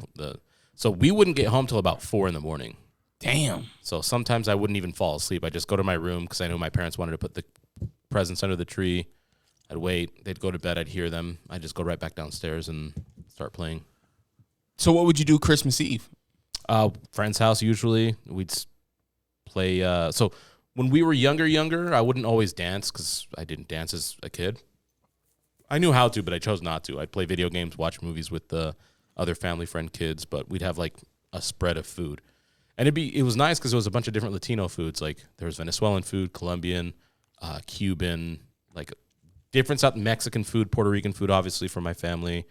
E: so we wouldn't get home till about 4 in the morning.
A: Damn.
E: So sometimes I wouldn't even fall asleep. I'd just go to my room because I knew my parents wanted to put the presents under the tree. I'd wait. They'd go to bed. I'd hear them. I'd just go right back downstairs and start playing.
A: So what would you do Christmas Eve?
E: Friend's house usually. We'd play. So when we were younger, I wouldn't always dance because I didn't dance as a kid. I knew how to, but I chose not to. I'd play video games, watch movies with the other family friend kids, but we'd have like a spread of food. And it was nice because it was a bunch of different Latino foods. Like there was Venezuelan food, Colombian, Cuban, like different South Mexican food, Puerto Rican food, obviously for my family.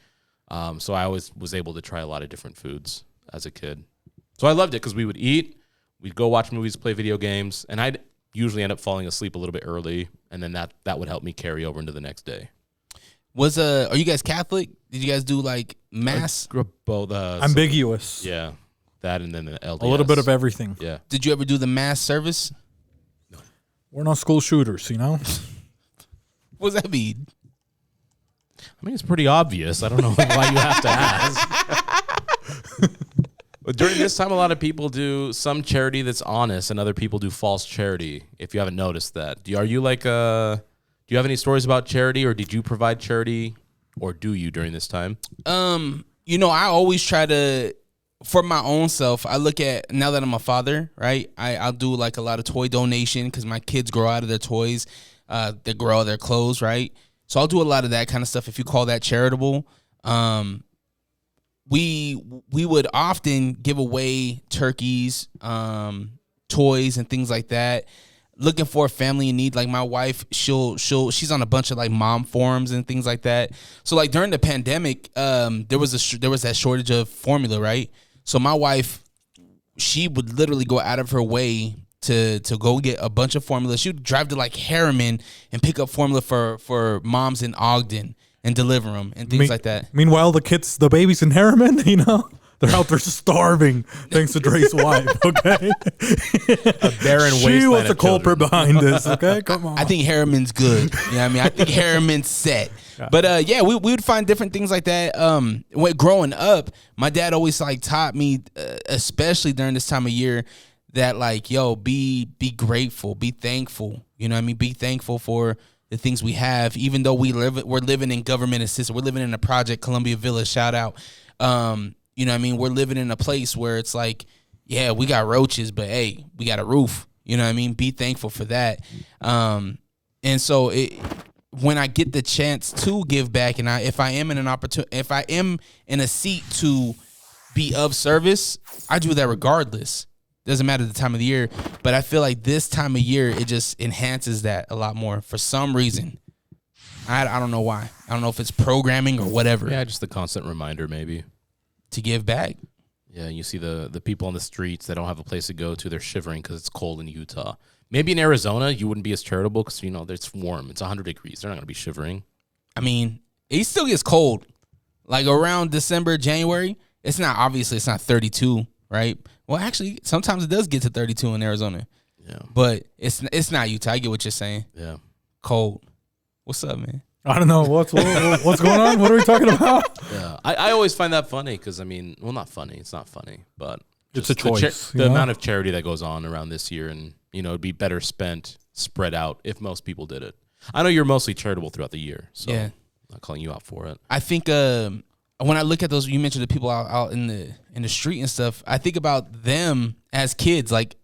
E: So I always was able to try a lot of different foods as a kid. So I loved it because we would eat, we'd go watch movies, play video games, and I'd usually end up falling asleep a little bit early, and then that would help me carry over into the next day.
A: Are you guys Catholic? Did you guys do like mass?
E: Grew up both.
D: Ambiguous.
E: Yeah, that and then the LDS.
D: A little bit of everything.
E: Yeah.
A: Did you ever do the mass service?
D: We're not school shooters, you know?
A: What does that mean?
E: I mean, it's pretty obvious. I don't know why you have to ask. But during this time, a lot of people do some charity that's honest, and other people do false charity. If you haven't noticed that, do you have any stories about charity, or did you provide charity, or do you during this time?
A: I always try to, for my own self, I look at, now that I'm a father, right? I'll do like a lot of toy donation because my kids grow out of their toys. They grow out of their clothes, right? So I'll do a lot of that kind of stuff, if you call that charitable. We would often give away turkeys, toys, and things like that. looking for a family in need. Like my wife, she's on a bunch of like mom forums and things like that. So like during the pandemic, there was that shortage of formula, right? So my wife, she would literally go out of her way to go get a bunch of formula. She would drive to like Harriman and pick up formula for moms in Ogden and deliver them and things like that.
D: Meanwhile, the babies in Harriman, they're out there starving thanks to Dre's wife, okay?
E: A barren wasteland.
D: She was the
E: of
D: culprit
E: children.
D: behind this, okay? Come on.
A: I think Harriman's good. You know what I mean? I think Harriman's set. But we would find different things like that. When growing up, my dad always like taught me, especially during this time of year, that like, yo, be grateful, be thankful. You know what I mean? Be thankful for the things we have, even though we're living in government assistance. We're living in a project, Columbia Village, shout out. You know what I mean? We're living in a place where it's like, yeah, we got roaches, but hey, we got a roof. You know what I mean? Be thankful for that. And so when I get the chance to give back, and if I am in a seat to be of service, I do that regardless. Doesn't matter the time of the year, but I feel like this time of year, it just enhances that a lot more for some reason. I don't know why. I don't know if it's programming or whatever.
E: Yeah, just the constant reminder maybe.
A: To give back.
E: Yeah, you see the people on the streets that don't have a place to go to. They're shivering because it's cold in Utah. Maybe in Arizona, you wouldn't be as charitable because, it's warm. It's 100 degrees. They're not going to be shivering.
A: I mean, it still gets cold. Like around December, January, it's not 32, right? Well, actually, sometimes it does get to 32 in Arizona.
E: Yeah.
A: But it's not Utah. I get what you're saying.
E: Yeah.
A: Cold. What's up, man?
D: I don't know. What's going on? What are we talking about?
E: Yeah. I always find that funny because, not funny. It's not funny, but
D: it's a choice.
E: The amount of charity that goes on around this year, and, it'd be better spread out if most people did it. I know you're mostly charitable throughout the year, so
A: yeah.
E: I'm not calling you out for it.
A: I think when I look at those, you mentioned the people out in the street and stuff, I think about them as kids. Like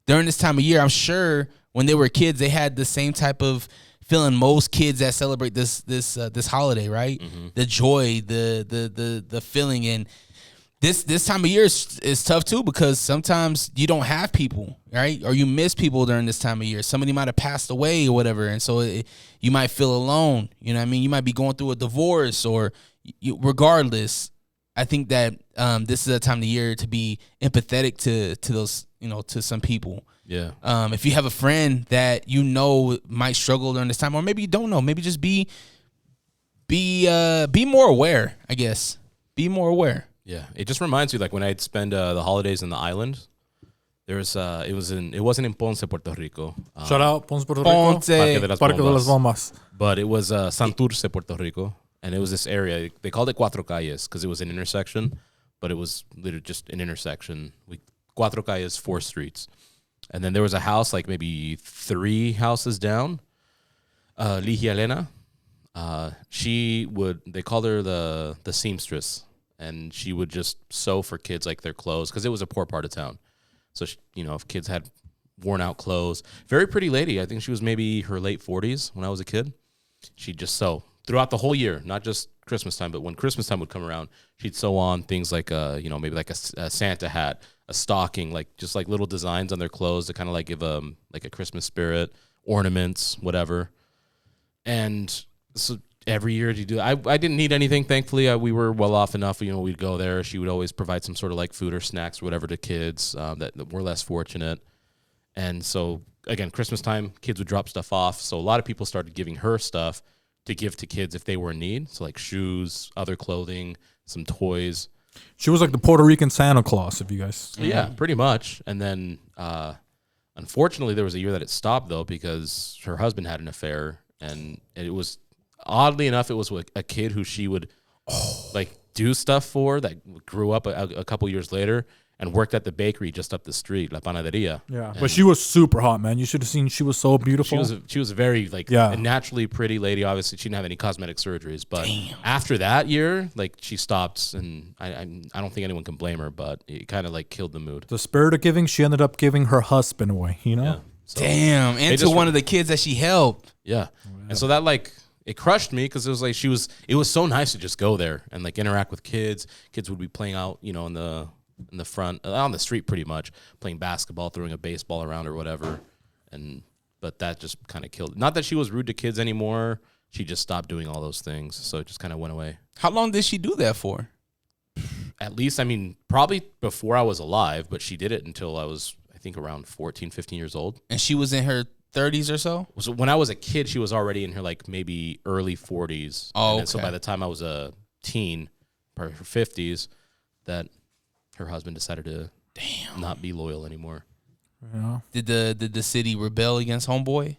A: during this time of year, I'm sure when they were kids, they had the same type of feeling most kids that celebrate this holiday, right? Mm-hmm. The joy, the feeling, and this time of year is tough too because sometimes you don't have people, right? Or you miss people during this time of year. Somebody might have passed away or whatever, and so you might feel alone. You know what I mean? You might be going through a divorce or regardless. I think that this is a time of the year to be empathetic to those, to some people.
E: Yeah.
A: If you have a friend that might struggle during this time, or maybe you don't know, maybe just be more aware. I guess be more aware.
E: Yeah, it just reminds you like when I'd spend the holidays in the island. There was it wasn't in Ponce, Puerto Rico.
D: Shout out Ponce, Puerto Rico.
A: Ponce,
D: Parque de las Bombas.
E: But it was Santurce, Puerto Rico, and it was this area. They called it Cuatro Calles because it was an intersection, but it was literally just an intersection. Cuatro Calles, 4 streets. And then there was a house like maybe 3 houses down. Ligia Elena, they called her the seamstress, and she would just sew for kids like their clothes because it was a poor part of town. So she, if kids had worn out clothes, very pretty lady. I think she was maybe her late 40s when I was a kid. She'd just sew throughout the whole year, not just Christmas time, but when Christmas time would come around, she'd sew on things like maybe like a Santa hat, a stocking, like just like little designs on their clothes to kind of like give like a Christmas spirit, ornaments, whatever. And so every year you do. I didn't need anything, thankfully. We were well off enough. We'd go there. She would always provide some sort of like food or snacks or whatever to kids that were less fortunate. And so again, Christmas time, kids would drop stuff off. So a lot of people started giving her stuff to give to kids if they were in need. So like shoes, other clothing, some toys.
D: She was like the Puerto Rican Santa Claus, if you guys.
E: Yeah, pretty much. And then unfortunately, there was a year that it stopped though because her husband had an affair, and it was oddly enough, it was a kid who she would like do stuff for that grew up a couple years later and worked at the bakery just up the street, La Panaderia.
D: Yeah,
E: and
D: but she was super hot, man. You should have seen. She was so beautiful.
E: She was a very a naturally pretty lady. Obviously, she didn't have any cosmetic surgeries. But after that year, like she stopped, and I don't think anyone can blame her. But it kind of like killed the mood.
D: The spirit of giving, she ended up giving her husband away.
E: Yeah. So
A: damn, and to one of the kids that she helped.
E: Yeah, and so that like. It crushed me because it was like it was so nice to just go there and like interact with kids. Kids would be playing out, in the front, on the street pretty much, playing basketball, throwing a baseball around or whatever. But that just kind of killed it. Not that she was rude to kids anymore. She just stopped doing all those things. So it just kind of went away.
A: How long did she do that for?
E: At least, probably before I was alive, but she did it until I was, I think, around 14, 15 years old.
A: And she was in her 30s or so?
E: So when I was a kid, she was already in her like maybe early 40s.
A: Oh,
E: and so by the time I was a teen, probably her 50s, that her husband decided to not be loyal anymore.
D: Yeah.
A: Did the city rebel against homeboy?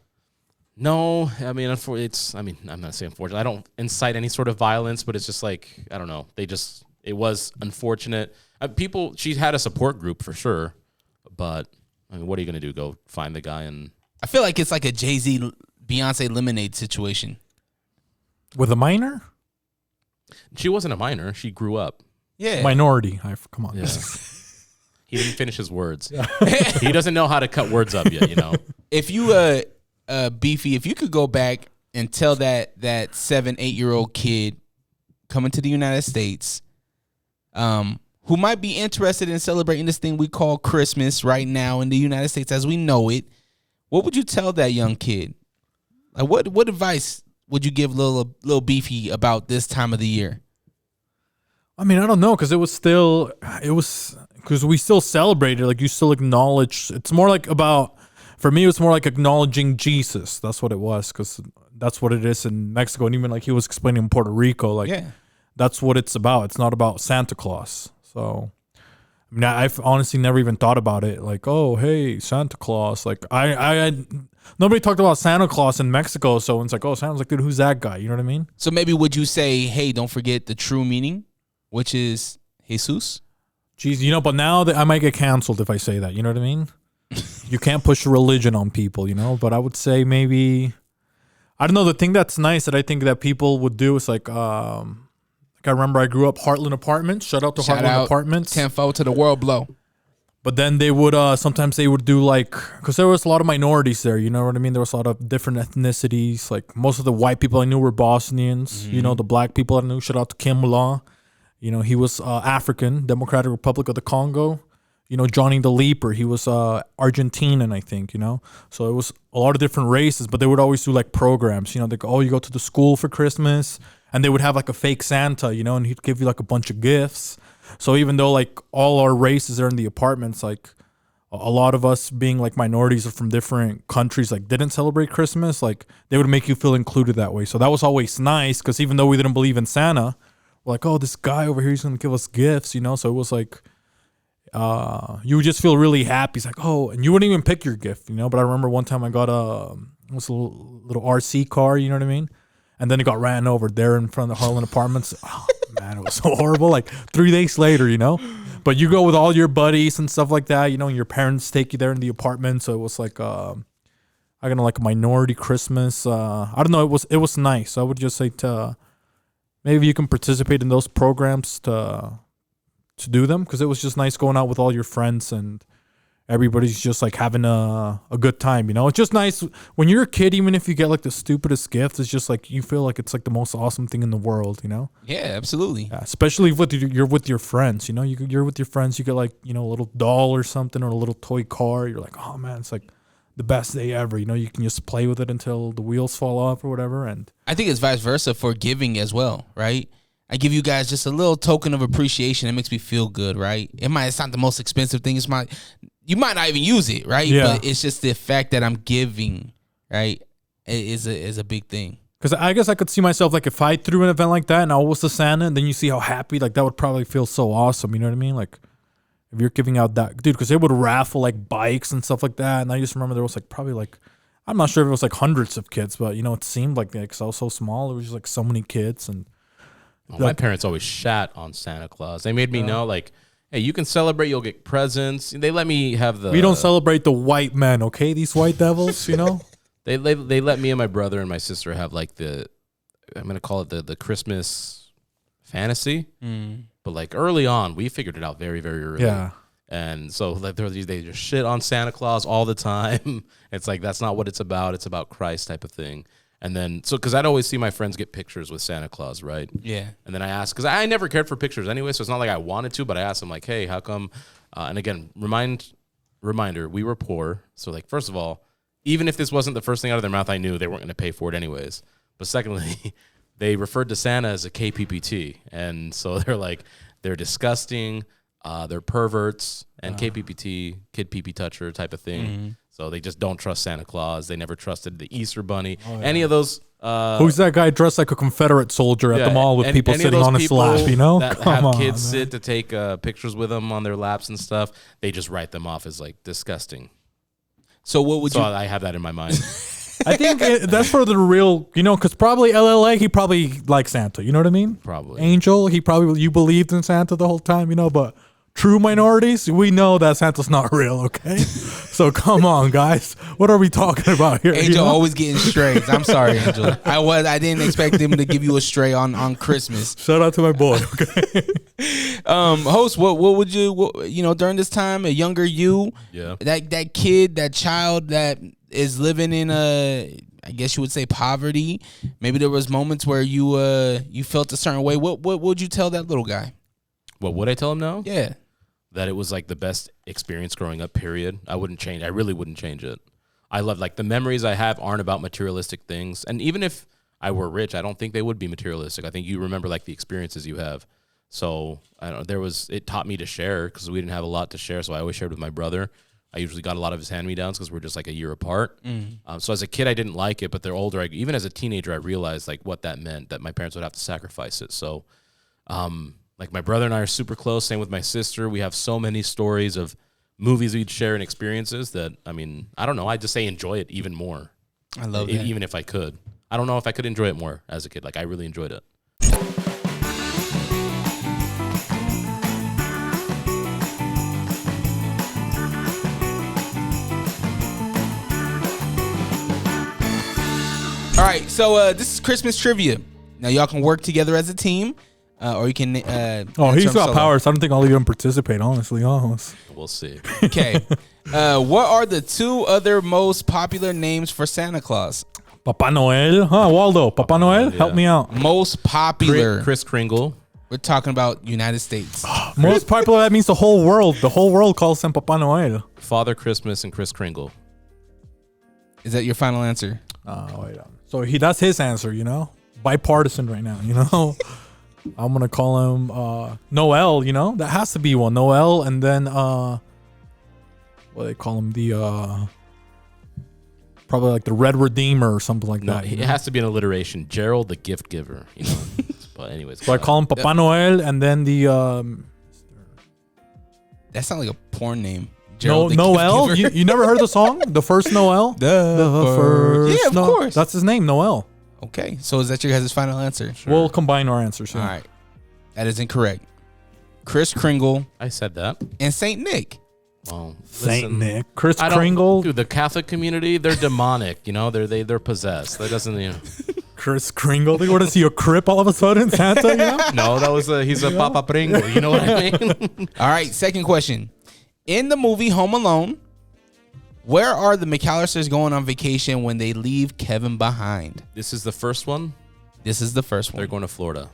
E: No, I'm not saying unfortunately. I don't incite any sort of violence, but it's just like, I don't know. It was unfortunate. She had a support group for sure, but what are you going to do? Go find the guy? And
A: I feel like it's like a Jay-Z, Beyonce Lemonade situation.
D: With a minor?
E: She wasn't a minor. She grew up.
A: Yeah.
D: Minority. Come on.
E: Yeah. He didn't finish his words. He doesn't know how to cut words up yet,
A: If you, Beefy, if you could go back and tell that 7-8-year-old kid coming to the United States, who might be interested in celebrating this thing we call Christmas right now in the United States as we know it, what would you tell that young kid? Like what advice would you give little Beefy about this time of the year?
D: I don't know, because because we still celebrated. Like, you still acknowledge. It's more like for me, it was more like acknowledging Jesus. That's what it was, because that's what it is in Mexico. And even like he was explaining in Puerto Rico, like that's what it's about. It's not about Santa Claus. So, I've honestly never even thought about it. Like, oh, hey, Santa Claus. Like, nobody talked about Santa Claus in Mexico. So it's like, oh, Santa's like, dude, who's that guy? You know what I mean?
A: So maybe would you say, hey, don't forget the true meaning, which is Jesus?
D: Jeez, but now that I might get canceled if I say that. You know what I mean? You can't push religion on people, But I would say maybe, I don't know. The thing that's nice that I think that people would do is like I remember I grew up Heartland Apartments. Shout out to Heartland Apartments.
A: 10-4 to the world blow.
D: But then they would sometimes they would do like, because there was a lot of minorities there. You know what I mean? There was a lot of different ethnicities. Like most of the white people I knew were Bosnians.
A: Mm-hmm.
D: The black people I knew. Shout out to Kim Law. He was African, Democratic Republic of the Congo. Johnny the Leaper, he was Argentinian, I think, So it was a lot of different races, but they would always do like programs. They go, oh, you go to the school for Christmas, and they would have like a fake Santa, and he'd give you like a bunch of gifts. So even though like all our races are in the apartments, like a lot of us being like minorities from different countries, like didn't celebrate Christmas, like they would make you feel included that way. So that was always nice, because even though we didn't believe in Santa, we're like, oh, this guy over here is going to give us gifts, So it was like, you would just feel really happy. It's like, oh, and you wouldn't even pick your gift, But I remember one time I got a little RC car, you know what I mean? And then it got ran over there in front of the Harlan Apartments. Oh, man, it was so horrible. Like 3 days later, But you go with all your buddies and stuff like that, and your parents take you there in the apartment. So it was like, I got like a minority Christmas. I don't know. It was nice. So I would just say maybe you can participate in those programs to do them, because it was just nice going out with all your friends and everybody's just like having a good time. It's just nice when you're a kid, even if you get like the stupidest gift, it's just like you feel like it's like the most awesome thing in the world.
A: Yeah, absolutely.
D: Yeah, especially if you're with your friends. You're with your friends, you get like a little doll or something, or a little toy car. You're like, oh man, it's like the best day ever. You can just play with it until the wheels fall off or whatever. And
A: I think it's vice versa for giving as well, right? I give you guys just a little token of appreciation. It makes me feel good, right? It's not the most expensive thing. You might not even use it, right?
D: Yeah.
A: But it's just the fact that I'm giving, right, is a big thing.
D: Because I guess I could see myself, like, if I threw an event like that and I was the Santa, and then you see how happy, like, that would probably feel so awesome. You know what I mean? Like, if you're giving out that, dude, because they would raffle like bikes and stuff like that. And I just remember there was like probably like, I'm not sure if it was like hundreds of kids, but it seemed like that because I was so small. It was just like so many kids. And
E: my parents always shat on Santa Claus. They made me know, like, hey, you can celebrate, you'll get presents. They let me have the...
D: We don't celebrate the white men, okay? These white devils,
E: They let me and my brother and my sister have like I'm going to call it the Christmas fantasy. But like early on, we figured it out very, very early.
D: Yeah.
E: And so like they just shit on Santa Claus all the time. It's like, that's not what it's about. It's about Christ type of thing. And then, because I'd always see my friends get pictures with Santa Claus, right?
A: Yeah.
E: And then I asked, because I never cared for pictures anyway, so it's not like I wanted to, but I asked them like, hey, how come? And again, reminder, we were poor. So like, first of all, even if this wasn't the first thing out of their mouth, I knew they weren't going to pay for it anyways. But secondly, they referred to Santa as a KPPT. And so they're like, they're disgusting, they're perverts, and KPPT, kid pee-pee toucher type of thing. Mm-hmm. So they just don't trust Santa Claus. They never trusted the Easter Bunny. Any of those.
D: Who's that guy dressed like a Confederate soldier at the mall with people sitting on his lap, you know?
E: That have kids sit to take pictures with them on their laps and stuff. They just write them off as like disgusting.
A: So what would you?
E: I have that in my mind.
D: I think that's for the real, you know, because probably LLA, he probably likes Santa. You know what I mean?
E: Probably.
D: Angel, you believed in Santa the whole time, you know, but true minorities, we know that Santa's not real, okay? So come on, guys. What are we talking about here?
A: Angel always getting strays. I'm sorry, Angel. I didn't expect him to give you a stray on Christmas.
D: Shout out to my boy, okay?
A: Host, what would you during this time, a younger you, that kid, that child that is living in I guess you would say poverty. Maybe there was moments where you felt a certain way. What would you tell that little guy?
E: What would I tell him now?
A: Yeah.
E: That it was like the best experience growing up, period. I really wouldn't change it. I love, like, the memories I have aren't about materialistic things. And even if I were rich, I don't think they would be materialistic. I think you remember like the experiences you have. So I don't know, it taught me to share because we didn't have a lot to share. So I always shared with my brother. I usually got a lot of his hand-me-downs because we're just like a year apart. So as a kid, I didn't like it, but they're older. Even as a teenager, I realized like what that meant, that my parents would have to sacrifice it. So, like my brother and I are super close. Same with my sister. We have so many stories of movies we'd share and experiences that, I mean, I don't know. I just say enjoy it even more.
A: I love that.
E: Even if I could. I don't know if I could enjoy it more as a kid. Like I really enjoyed it.
A: All right, so this is Christmas trivia. Now y'all can work together as a team, or you can.
D: He's got powers. I don't think I'll even participate. Honestly,
E: we'll see.
A: Okay, what are the two other most popular names for Santa Claus?
D: Papa Noel, Waldo. Papa Noel,
E: yeah.
D: Help me out.
A: Most popular.
E: Kris Kringle.
A: We're talking about United States.
D: Most popular. That means the whole world. The whole world calls him Papa Noel.
E: Father Christmas and Kris Kringle.
A: Is that your final answer?
D: Wait on. So that's his answer, you know? Bipartisan right now, you know? I'm going to call him Noel, you know? That has to be one. Noel, and then, what do they call him? The, probably like the Red Redeemer or something like that.
E: It has to be an alliteration. Gerald the Gift Giver, you know? But anyways.
D: So I call him Papa Noel, and then the,
A: that sounds like a porn name.
D: Noel? You never heard the song? The first Noel?
A: The first. Yeah, of course.
D: That's his name, Noel.
A: Okay, so is that your guys' final answer?
D: Sure. We'll combine our answers. Yeah.
A: All right. That is incorrect. Kris Kringle.
E: I said that.
A: And Saint Nick.
E: Well,
D: Saint Nick. Kris Kringle.
E: Dude, the Catholic community, they're demonic. You know, they're possessed. That doesn't, you know.
D: Kris Kringle. What is he, a crip all of a sudden, Santa? You know?
E: No, that was he's a Papa Pringle. You know what I mean?
A: All right, second question. In the movie Home Alone, where are the McAllisters going on vacation when they leave Kevin behind?
E: This is the first one?
A: This is the first one.
E: They're going to Florida.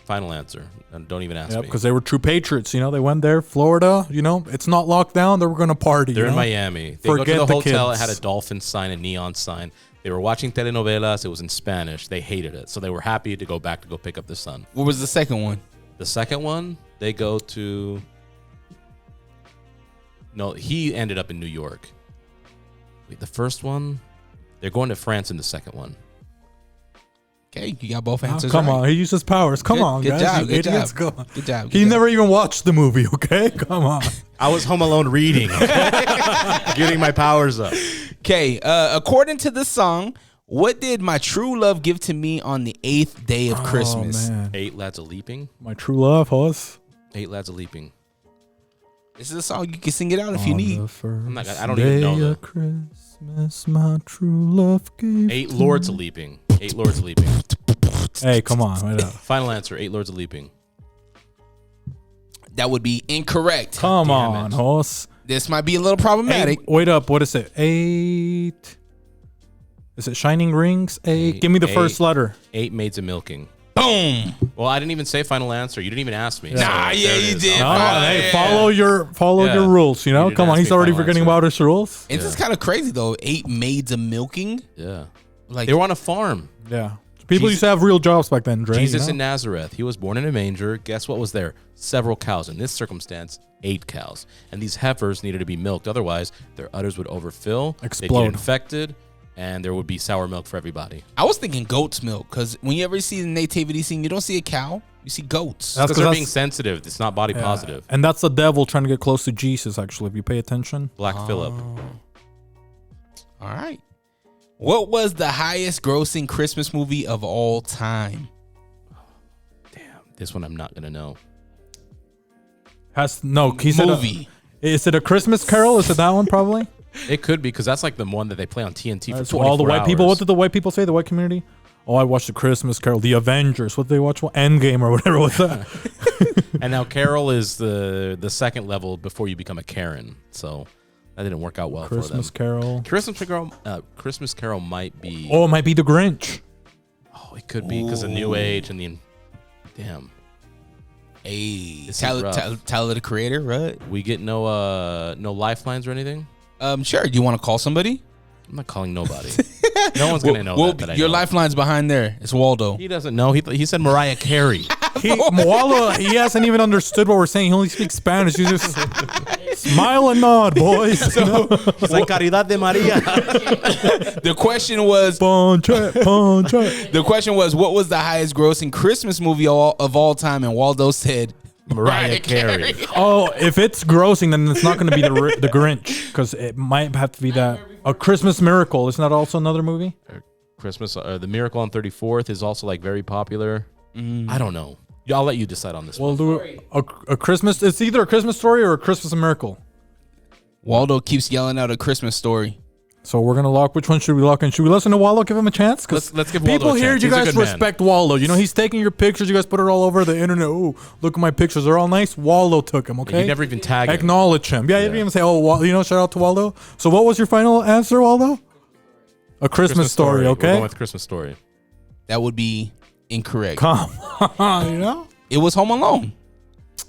E: Final answer. And don't even ask me.
D: Because they were true patriots. You know, they went there, Florida. You know, it's not locked down. They were going to party.
E: They're in Miami. They go to the hotel. It had a dolphin sign, a neon sign. They were watching telenovelas. It was in Spanish. They hated it. So they were happy to go back to go pick up the son.
A: What was the second one?
E: The second one, they go to... No, he ended up in New York. Wait, the first one, they're going to France in the second one.
A: Okay, you got both answers.
D: Come on, he uses powers. Come on,
A: good
D: guys.
A: Job, good
D: idiots.
A: job. Good job.
D: He never even watched the movie. Okay, come on.
E: I was home alone reading, getting my powers up.
A: Okay, according to the song, what did my true love give to me on the 8th day of Christmas?
D: Man.
E: 8 lads a leaping.
D: My true love, horse.
E: 8 lads a leaping.
A: This is a song you can sing it out if you need.
E: I don't even know that.
D: Christmas, my true love gave
E: 8 lords a leaping. 8 lords a leaping.
D: Hey, come on, wait up.
E: Final answer: 8 lords a leaping.
A: That would be incorrect.
D: Come on, horse.
A: This might be a little problematic.
D: Wait up, what is it? 8. Is it Shining Rings? 8. Give me the first letter.
E: 8 maids a milking.
A: Boom.
E: Well, I didn't even say final answer. You didn't even ask me.
A: Nah,
E: so
A: yeah,
E: there it
A: you
E: is.
A: did.
E: Oh,
D: No, hey, follow your rules. You know,
E: You
D: come
E: didn't
D: on.
E: ask
D: He's
E: me
D: already
E: final
D: forgetting
E: answer.
D: about his rules.
A: It's just kind of crazy though. 8 maids of milking.
E: Yeah.
A: Like
E: They were on a farm.
D: Yeah, people
E: Jesus-
D: used to have real jobs back then. Dre,
E: Jesus
D: you
E: in
D: know?
E: Nazareth. He was born in a manger. Guess what was there? Several cows. In this circumstance, 8 cows. And these heifers needed to be milked. Otherwise, their udders would overfill. They'd
D: Explode.
E: get infected. And there would be sour milk for everybody.
A: I was thinking goat's milk because when you ever see the nativity scene, you don't see a cow, you see goats.
D: That's
E: Because
D: 'cause
E: they're being sensitive. It's not body
D: Yeah.
E: positive.
D: And that's the devil trying to get close to Jesus. Actually, if you pay attention.
E: Black Phillip.
A: All right. What was the highest grossing Christmas movie of all time?
E: This one I'm not going to know.
D: He said
A: Movie.
D: Is it a Christmas Carol? Is it that one probably?
E: It could be because that's like the one that they play on TNT for
D: That's
E: 24
D: all the white people.
E: hours.
D: What did the white people say? The white community? Oh, I watched the Christmas Carol, the Avengers. What did they watch? Endgame or whatever was that?
E: And now Carol is the second level before you become a Karen. So that didn't work out well
D: Christmas
E: for them.
D: Carol.
E: Christmas Carol might be.
D: Oh, it might be the Grinch.
E: Oh, it could be because of New Age and the. Damn.
A: Hey,
E: This is
A: Tyler,
E: rough.
A: Tyler the Creator, right?
E: We get no lifelines or anything.
A: Sure. Do you want to call somebody?
E: I'm not calling nobody. No one's gonna know that I
A: your
E: know.
A: lifeline's behind there. It's Waldo.
E: He doesn't know. He said Mariah Carey.
D: Moala, he hasn't even understood what we're saying. He only speaks Spanish. He's just smile and nod, boys.
E: He's like Caridad de Maria.
A: The question was,
D: Ponche.
A: the question was, what was the highest grossing Christmas movie of all time? And Waldo said,
E: Mariah Carey.
D: Oh, if it's grossing, then it's not going to be the Grinch because it might have to be that A Christmas Miracle. Isn't that also another movie?
E: Christmas, The Miracle on 34th is also like very popular. I don't know. I'll let you decide on this
D: We'll
E: one.
D: do a Christmas. It's either a Christmas Story or a Christmas Miracle.
A: Waldo keeps yelling out A Christmas Story.
D: So we're gonna lock. Which one should we lock in? Should we listen to Waldo? Give him a chance.
E: Let's give Waldo
D: people
E: a
D: here.
E: chance.
D: You
E: He's a
D: guys
E: good man.
D: respect Waldo. You know he's taking your pictures. You guys put it all over the internet. Oh, look at my pictures. They're all nice. Waldo took them. Okay.
E: You never even tag him.
D: Acknowledge him. Yeah, you didn't even say, oh, shout out to Waldo. So what was your final answer, Waldo? A Christmas Story.
E: We're
D: Okay.
E: going with Christmas Story.
A: That would be incorrect.
D: Come on, you know.
A: It was Home Alone.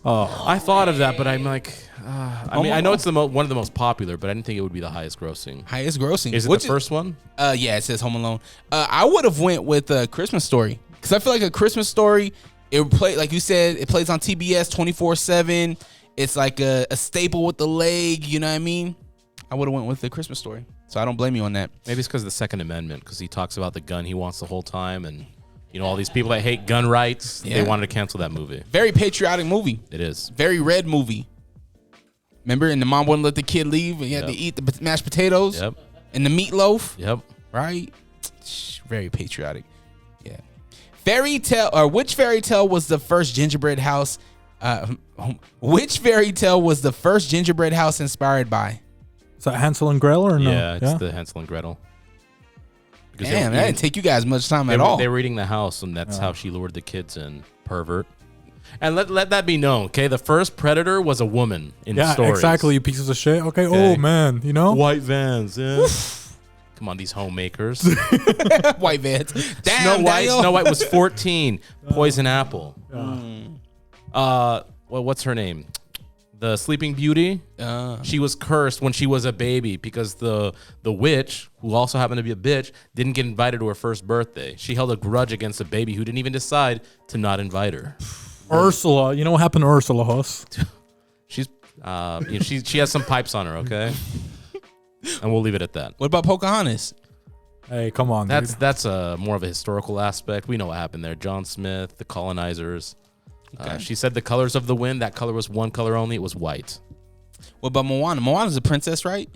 D: Oh,
E: I thought of that, but I'm like, I know it's one of the most popular, but I didn't think it would be the highest grossing.
A: Highest grossing.
E: Is it the first one?
A: Yeah, it says Home Alone. I would have went with a Christmas Story because I feel like A Christmas Story. It play like you said. It plays on TBS 24/7. It's like a staple with the leg. You know what I mean? I would have went with the Christmas Story. So I don't blame you on that.
E: Maybe it's because of the Second Amendment, because he talks about the gun he wants the whole time, and all these people that hate gun rights.
A: Yeah.
E: They wanted to cancel that movie.
A: Very patriotic movie.
E: It is.
A: Very red movie. Remember, and the mom wouldn't let the kid leave, and he had to eat the mashed potatoes
E: Yep.
A: and the meatloaf.
E: Yep.
A: Right? Very patriotic. Yeah. Fairy tale, or which fairy tale was the first gingerbread house? Which fairy tale was the first gingerbread house inspired by?
D: is that Hansel and Gretel or no?
E: Yeah, it's the Hansel and Gretel. Because
A: Damn, that didn't take you guys much time at all.
E: They were eating the house, and that's how she lured the kids in. Pervert. And let that be known, okay? The first predator was a woman in the stories.
D: exactly. You pieces of shit. Okay. Oh man, you know.
E: White vans, yeah. Come on, these homemakers.
A: White vans. Damn,
E: Snow White was 14. Poison Apple. What's her name? The Sleeping Beauty. She was cursed when she was a baby because the witch, who also happened to be a bitch, didn't get invited to her first birthday. She held a grudge against a baby who didn't even decide to not invite her.
D: Ursula. You know what happened to Ursula, Huss?
E: She's, she has some pipes on her, okay? And we'll leave it at that.
A: What about Pocahontas?
D: Hey, come on. dude.
E: That's more of a historical aspect. We know what happened there. John Smith, the colonizers. She said the colors of the wind. That color was one color only. It was white.
A: What about Moana? Moana's a princess, right?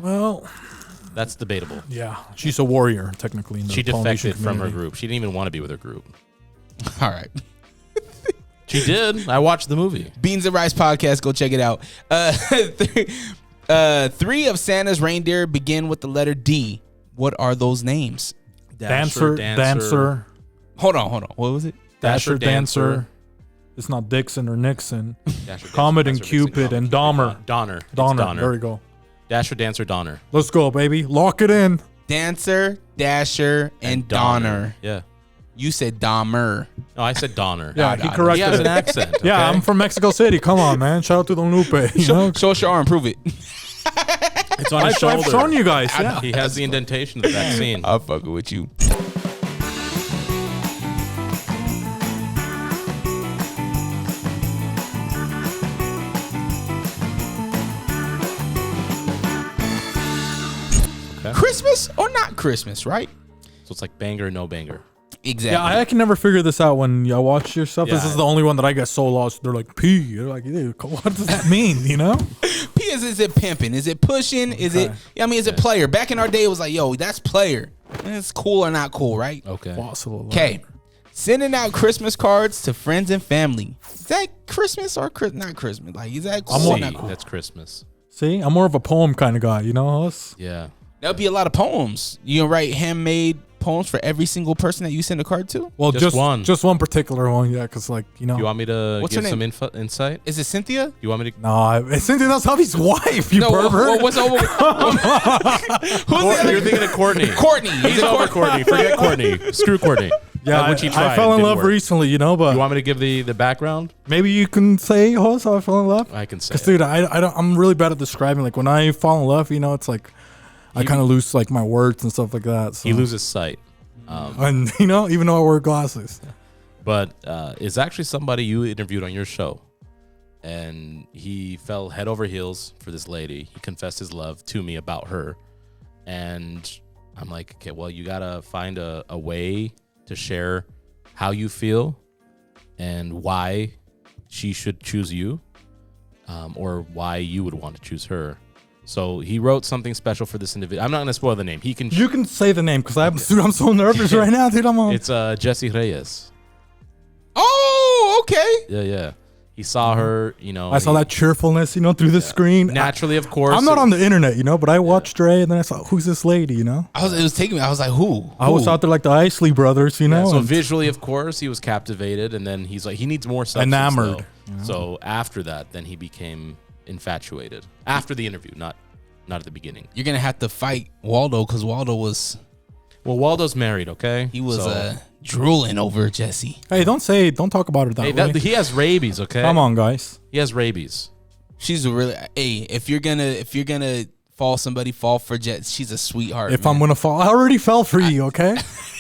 D: Well,
E: That's debatable.
D: yeah, she's a warrior technically. In the
E: She
D: Polynesian
E: defected from her
D: community.
E: group. She didn't even want to be with her group.
A: All right.
E: She did. I watched the movie.
A: Beans and Rice podcast. Go check it out. Three of Santa's reindeer begin with the letter D. What are those names?
D: Dancer.
A: Hold on. What was it?
D: Dasher, Dancer. It's not Dixon or Nixon. Comet and Cupid and Dahmer.
E: Donner. It's
D: Donner. There we go.
E: Dasher, Dancer, Donner.
D: Let's go, baby. Lock it in.
A: Dancer, Dasher, and Donner.
E: Yeah.
A: You said Dahmer.
E: No, I said Donner.
D: Yeah, he corrected
E: He has
D: it.
E: an accent.
D: Yeah,
E: okay?
D: I'm from Mexico City. Come on, man. Shout out to Don Lupe. You know?
A: Show us your arm. Prove it.
E: It's on his shoulder.
D: I've shown you guys. Yeah.
E: He has the indentation of the vaccine.
A: I'm fucking with you.
E: Okay.
A: Christmas or not Christmas, right?
E: So it's like banger, no banger.
A: Exactly.
D: Yeah, I can never figure this out when I watch your stuff. This
E: Yeah.
D: is the only one that I get so lost. They're like, P. You're like, dude, what does that mean? You know?
A: P is it pimping? Is it pushing? Is it? I mean, is it player? Back in our day, it was like, yo, that's player. It's cool or not cool, right?
E: Okay.
A: Okay. Sending out Christmas cards to friends and family. Is that Christmas or not Christmas? Like, is that cool or
E: See,
A: not cool?
E: that's Christmas.
D: See, I'm more of a poem kind of guy. You know us?
E: Yeah.
A: That'd be a lot of poems. You can write handmade poems for every single person that you send a card to.
D: Well,
E: Just one.
D: Just one particular one. Yeah, because like you know.
E: You want me to
A: What's
E: give
A: her
E: some
A: name?
E: insight?
A: Is it Cynthia?
E: You want me to?
D: No, Cynthia, that's Javi's wife. You pervert.
A: What's over? Who's the other?
E: You're thinking of Courtney.
A: Courtney. Is
E: He's
A: it
E: over Courtney. Forget Courtney. Screw Courtney.
D: Yeah,
E: Which he tried.
D: I fell in
E: Didn't
D: love
E: work.
D: recently, you know, but
E: You want me to give the background?
D: maybe you can say, "Host, how I fell in love."
E: I can say.
D: Because,
E: it.
D: dude, I don't. I'm really bad at describing. Like when I fall in love, you know, it's like I kind of lose like my words and stuff like that. So.
E: He loses sight.
D: and you know, even though I wear glasses.
E: But it's actually somebody you interviewed on your show. And he fell head over heels for this lady. He confessed his love to me about her. And I'm like, okay, well, you got to find a way to share how you feel and why she should choose you, or why you would want to choose her. So he wrote something special for this individual. I'm not going to spoil the name. He can.
D: You can say the name because I'm so nervous right now, dude. I'm on.
E: It's Jessie Reyes.
A: Oh, okay.
E: Yeah. He saw her, you know.
D: I saw that cheerfulness, you know, through the screen.
E: Naturally, of course.
D: I'm not on the internet, you know, but I watched Dre and then I saw, who's this lady, you know?
A: It was taking me. I was like, who?
D: I was out there like the Isley brothers, you know?
E: So
D: and-
E: visually, of course, he was captivated, and then he's like, he needs more substance.
D: Enamored.
E: though. So after that, then he became infatuated. After the interview, not at the beginning.
A: You're gonna have to fight Waldo because Waldo was
E: Waldo's married, okay?
A: he was
E: So-
A: drooling over Jesse.
D: Hey, don't talk about it that way.
E: he has rabies, okay?
D: Come on, guys.
E: He has rabies.
A: She's a really if you're gonna fall for Jess, she's a sweetheart.
D: If
A: man.
D: I'm gonna fall, I already fell for you, okay?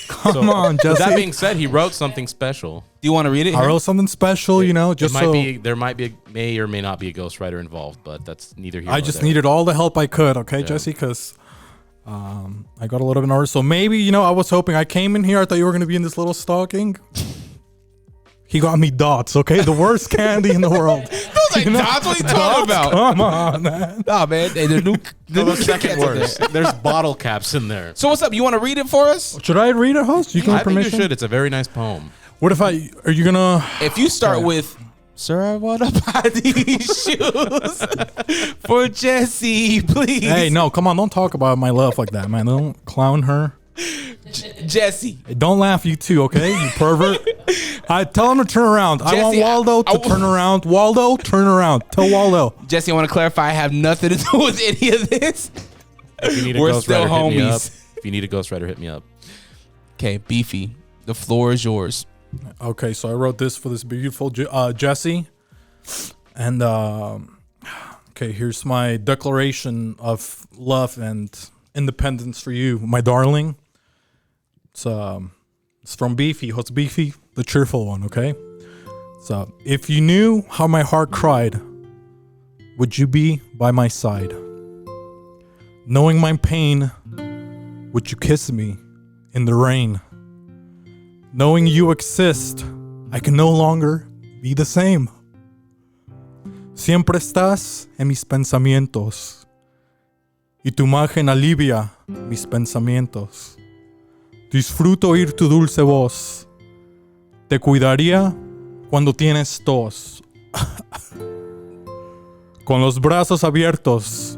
D: Come on,
E: With
D: Jesse.
E: that being said, he wrote something special.
A: do you want to read it?
D: I wrote something special, you know, just so
E: There might be may or may not be a ghostwriter involved, but that's neither here
D: I
E: nor
D: just
E: there.
D: needed all the help I could, okay, Jesse, because I got a little bit nervous. So maybe, you know, I was hoping I came in here. I thought you were gonna be in this little stocking. He got me dots, okay? The worst candy in the world.
A: Like, Dots, what are you talking about?
D: Come on, man.
A: Nah, man. Hey, the new
E: No, the
A: Kit
E: second
A: Kats in
E: worst.
A: there.
E: There's bottle caps in there.
A: So what's up? You want to read it for us?
D: Should I read it, host? You give me
E: I think you
D: permission?
E: should. It's a very nice poem.
D: What if are you gonna
A: If you start with, sir, I want to buy these shoes for Jesse, please.
D: Hey, no, come on, don't talk about my love like that, man. Don't clown her.
A: Jesse.
D: Hey, don't laugh, you too, okay? You pervert. I tell him to turn around. I want
A: Jesse,
D: Waldo to turn around. Waldo, turn around. Tell Waldo.
A: Jesse, I want to clarify. I have nothing to do with any of this.
E: If you need a
A: We're
E: ghostwriter,
A: still
E: hit me up.
A: homies.
E: If you need a ghostwriter, hit me up.
A: Okay, Beefy. The floor is yours.
D: Okay, so I wrote this for this beautiful Jesse. And, okay, here's my declaration of love and independence for you, my darling. It's from Beefy. What's Beefy? The cheerful one, okay? So, if you knew how my heart cried, would you be by my side? Knowing my pain, would you kiss me in the rain? Knowing you exist, I can no longer be the same. Siempre estás en mis pensamientos, y tu imagen alivia mis pensamientos. Disfruto oír tu dulce voz. Te cuidaría cuando tienes tos. Con los brazos abiertos,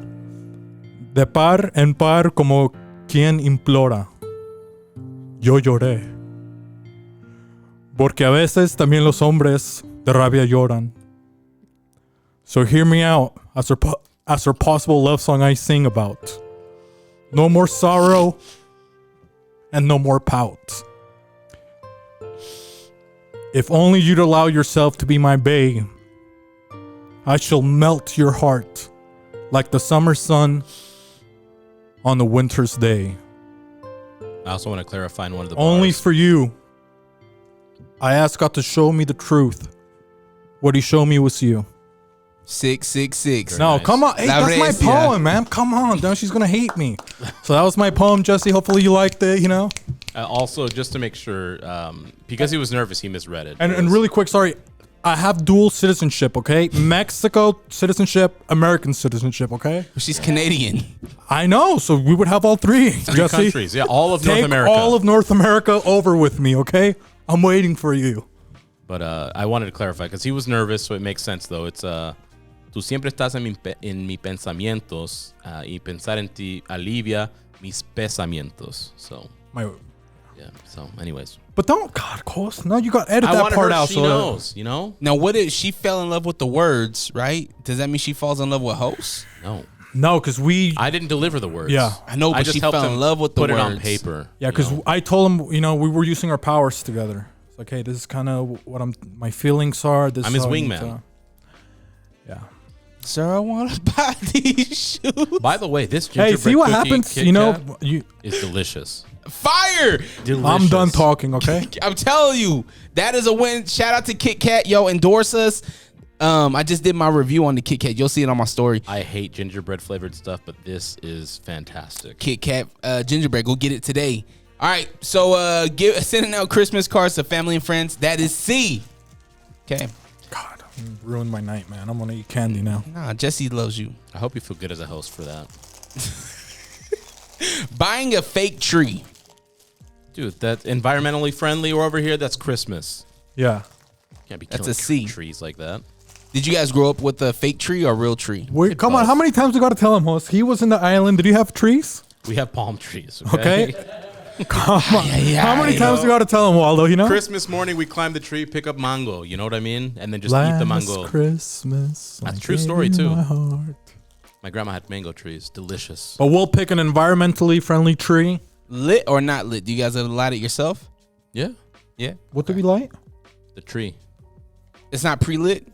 D: de par en par como quien implora. Yo lloré. Porque a veces también los hombres de rabia lloran. So hear me out as our possible love song I sing about. No more sorrow and no more pout. If only you'd allow yourself to be my babe, I shall melt your heart like the summer sun on the winter's day.
E: I also want to clarify in one of the
D: Only
E: bars.
D: for you, I asked God to show me the truth. What he showed me was you.
A: 666.
D: No,
E: nice.
D: come on. Hey,
A: La
D: that's my
A: Recia.
D: poem, man. Come on. Now she's going to hate me. So that was my poem, Jesse. Hopefully you liked it, you know?
E: Also, just to make sure, because he was nervous, he misread it.
D: And really quick, sorry. I have dual citizenship, okay? Mexico citizenship, American citizenship, okay?
A: She's Canadian.
D: I know. So we would have all three.
E: Three
D: Jesse,
E: countries. Yeah, all of North
D: take
E: America.
D: all of North America over with me, okay? I'm waiting for you.
E: But I wanted to clarify because he was nervous, so it makes sense though. It's tú siempre estás en mis pensamientos y pensar en ti alivia mis pensamientos. So yeah. So anyways,
D: But don't, God, Coast. No, you got to edit
E: I
D: that
E: wanted
D: part
E: her.
D: out.
E: She knows, you know.
A: Now, what if she fell in love with the words, right? Does that mean she falls in love with hosts?
D: No, because
E: I didn't deliver the words.
D: Yeah.
A: I know, but
E: just
A: she
E: helped
A: fell in
E: him
A: love with the
E: put it on
A: words.
E: paper.
D: Yeah, because I told him, you know, we were using our powers together. It's like, hey, this is kind of what my feelings are. This
E: I'm
D: is
E: his
D: how I need
E: wingman.
D: to- Yeah.
A: Sir, I want to buy these shoes.
E: By the way, this
D: Hey,
E: gingerbread
D: see what
E: cookie
D: happens?
E: Kit
D: You know,
E: Kat
D: you.
E: is delicious.
A: Fire!
E: Delicious.
D: I'm done talking. Okay.
A: I'm telling you, that is a win. Shout out to Kit Kat. Yo, endorse us. I just did my review on the Kit Kat. You'll see it on my story.
E: I hate gingerbread flavored stuff, but this is fantastic.
A: Kit Kat gingerbread. Go get it today. All right. So sending out Christmas cards to family and friends. That is C. Okay.
D: God, you ruined my night, man. I'm gonna eat candy now.
A: Nah, Jesse loves you.
E: I hope you feel good as a host for that.
A: Buying a fake tree.
E: Dude, that's environmentally friendly. We're over here. That's Christmas.
D: Yeah.
E: Can't be
A: That's
E: killing
A: a C.
E: trees like that.
A: Did you guys grow up with a fake tree or a real tree?
D: Wait, come on.
E: both.
D: How many times we got to tell him, host? He was in the island. Did you have trees?
E: We have palm trees.
D: Okay. Come on. How many
A: I
D: times we got to tell him, Waldo? You know.
E: Christmas morning, we climb the tree, pick up mango. You know what I mean? And then just eat the mango.
D: Last Christmas.
E: That's
D: I
E: a true
D: gave
E: story,
D: you
E: too.
D: my heart.
E: My grandma had mango trees. Delicious.
D: But we'll pick an environmentally friendly tree.
A: Lit or not lit? Do you guys ever light it yourself?
E: Yeah.
A: Yeah.
D: What do we light?
E: The tree.
A: It's not pre-lit?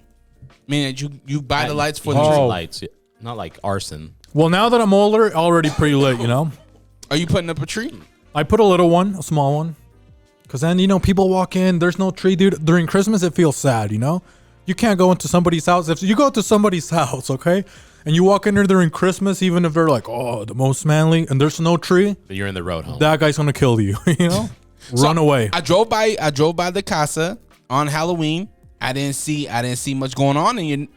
A: Meaning you buy the lights for the
D: Oh.
A: tree?
E: Lights. Yeah. Not like arson.
D: Well, now that I'm older, already pretty lit, you know?
A: Are you putting up a tree?
D: I put a little one, a small one. Because then, you know, people walk in, there's no tree, dude. During Christmas, it feels sad, you know? You can't go into somebody's house. If you go to somebody's house, okay? And you walk in there during Christmas, even if they're like, oh, the most manly, and there's no tree,
E: But you're in the road home.
D: that guy's going to kill you, you know? Run away.
A: I drove by the casa on Halloween. I didn't see much going on, and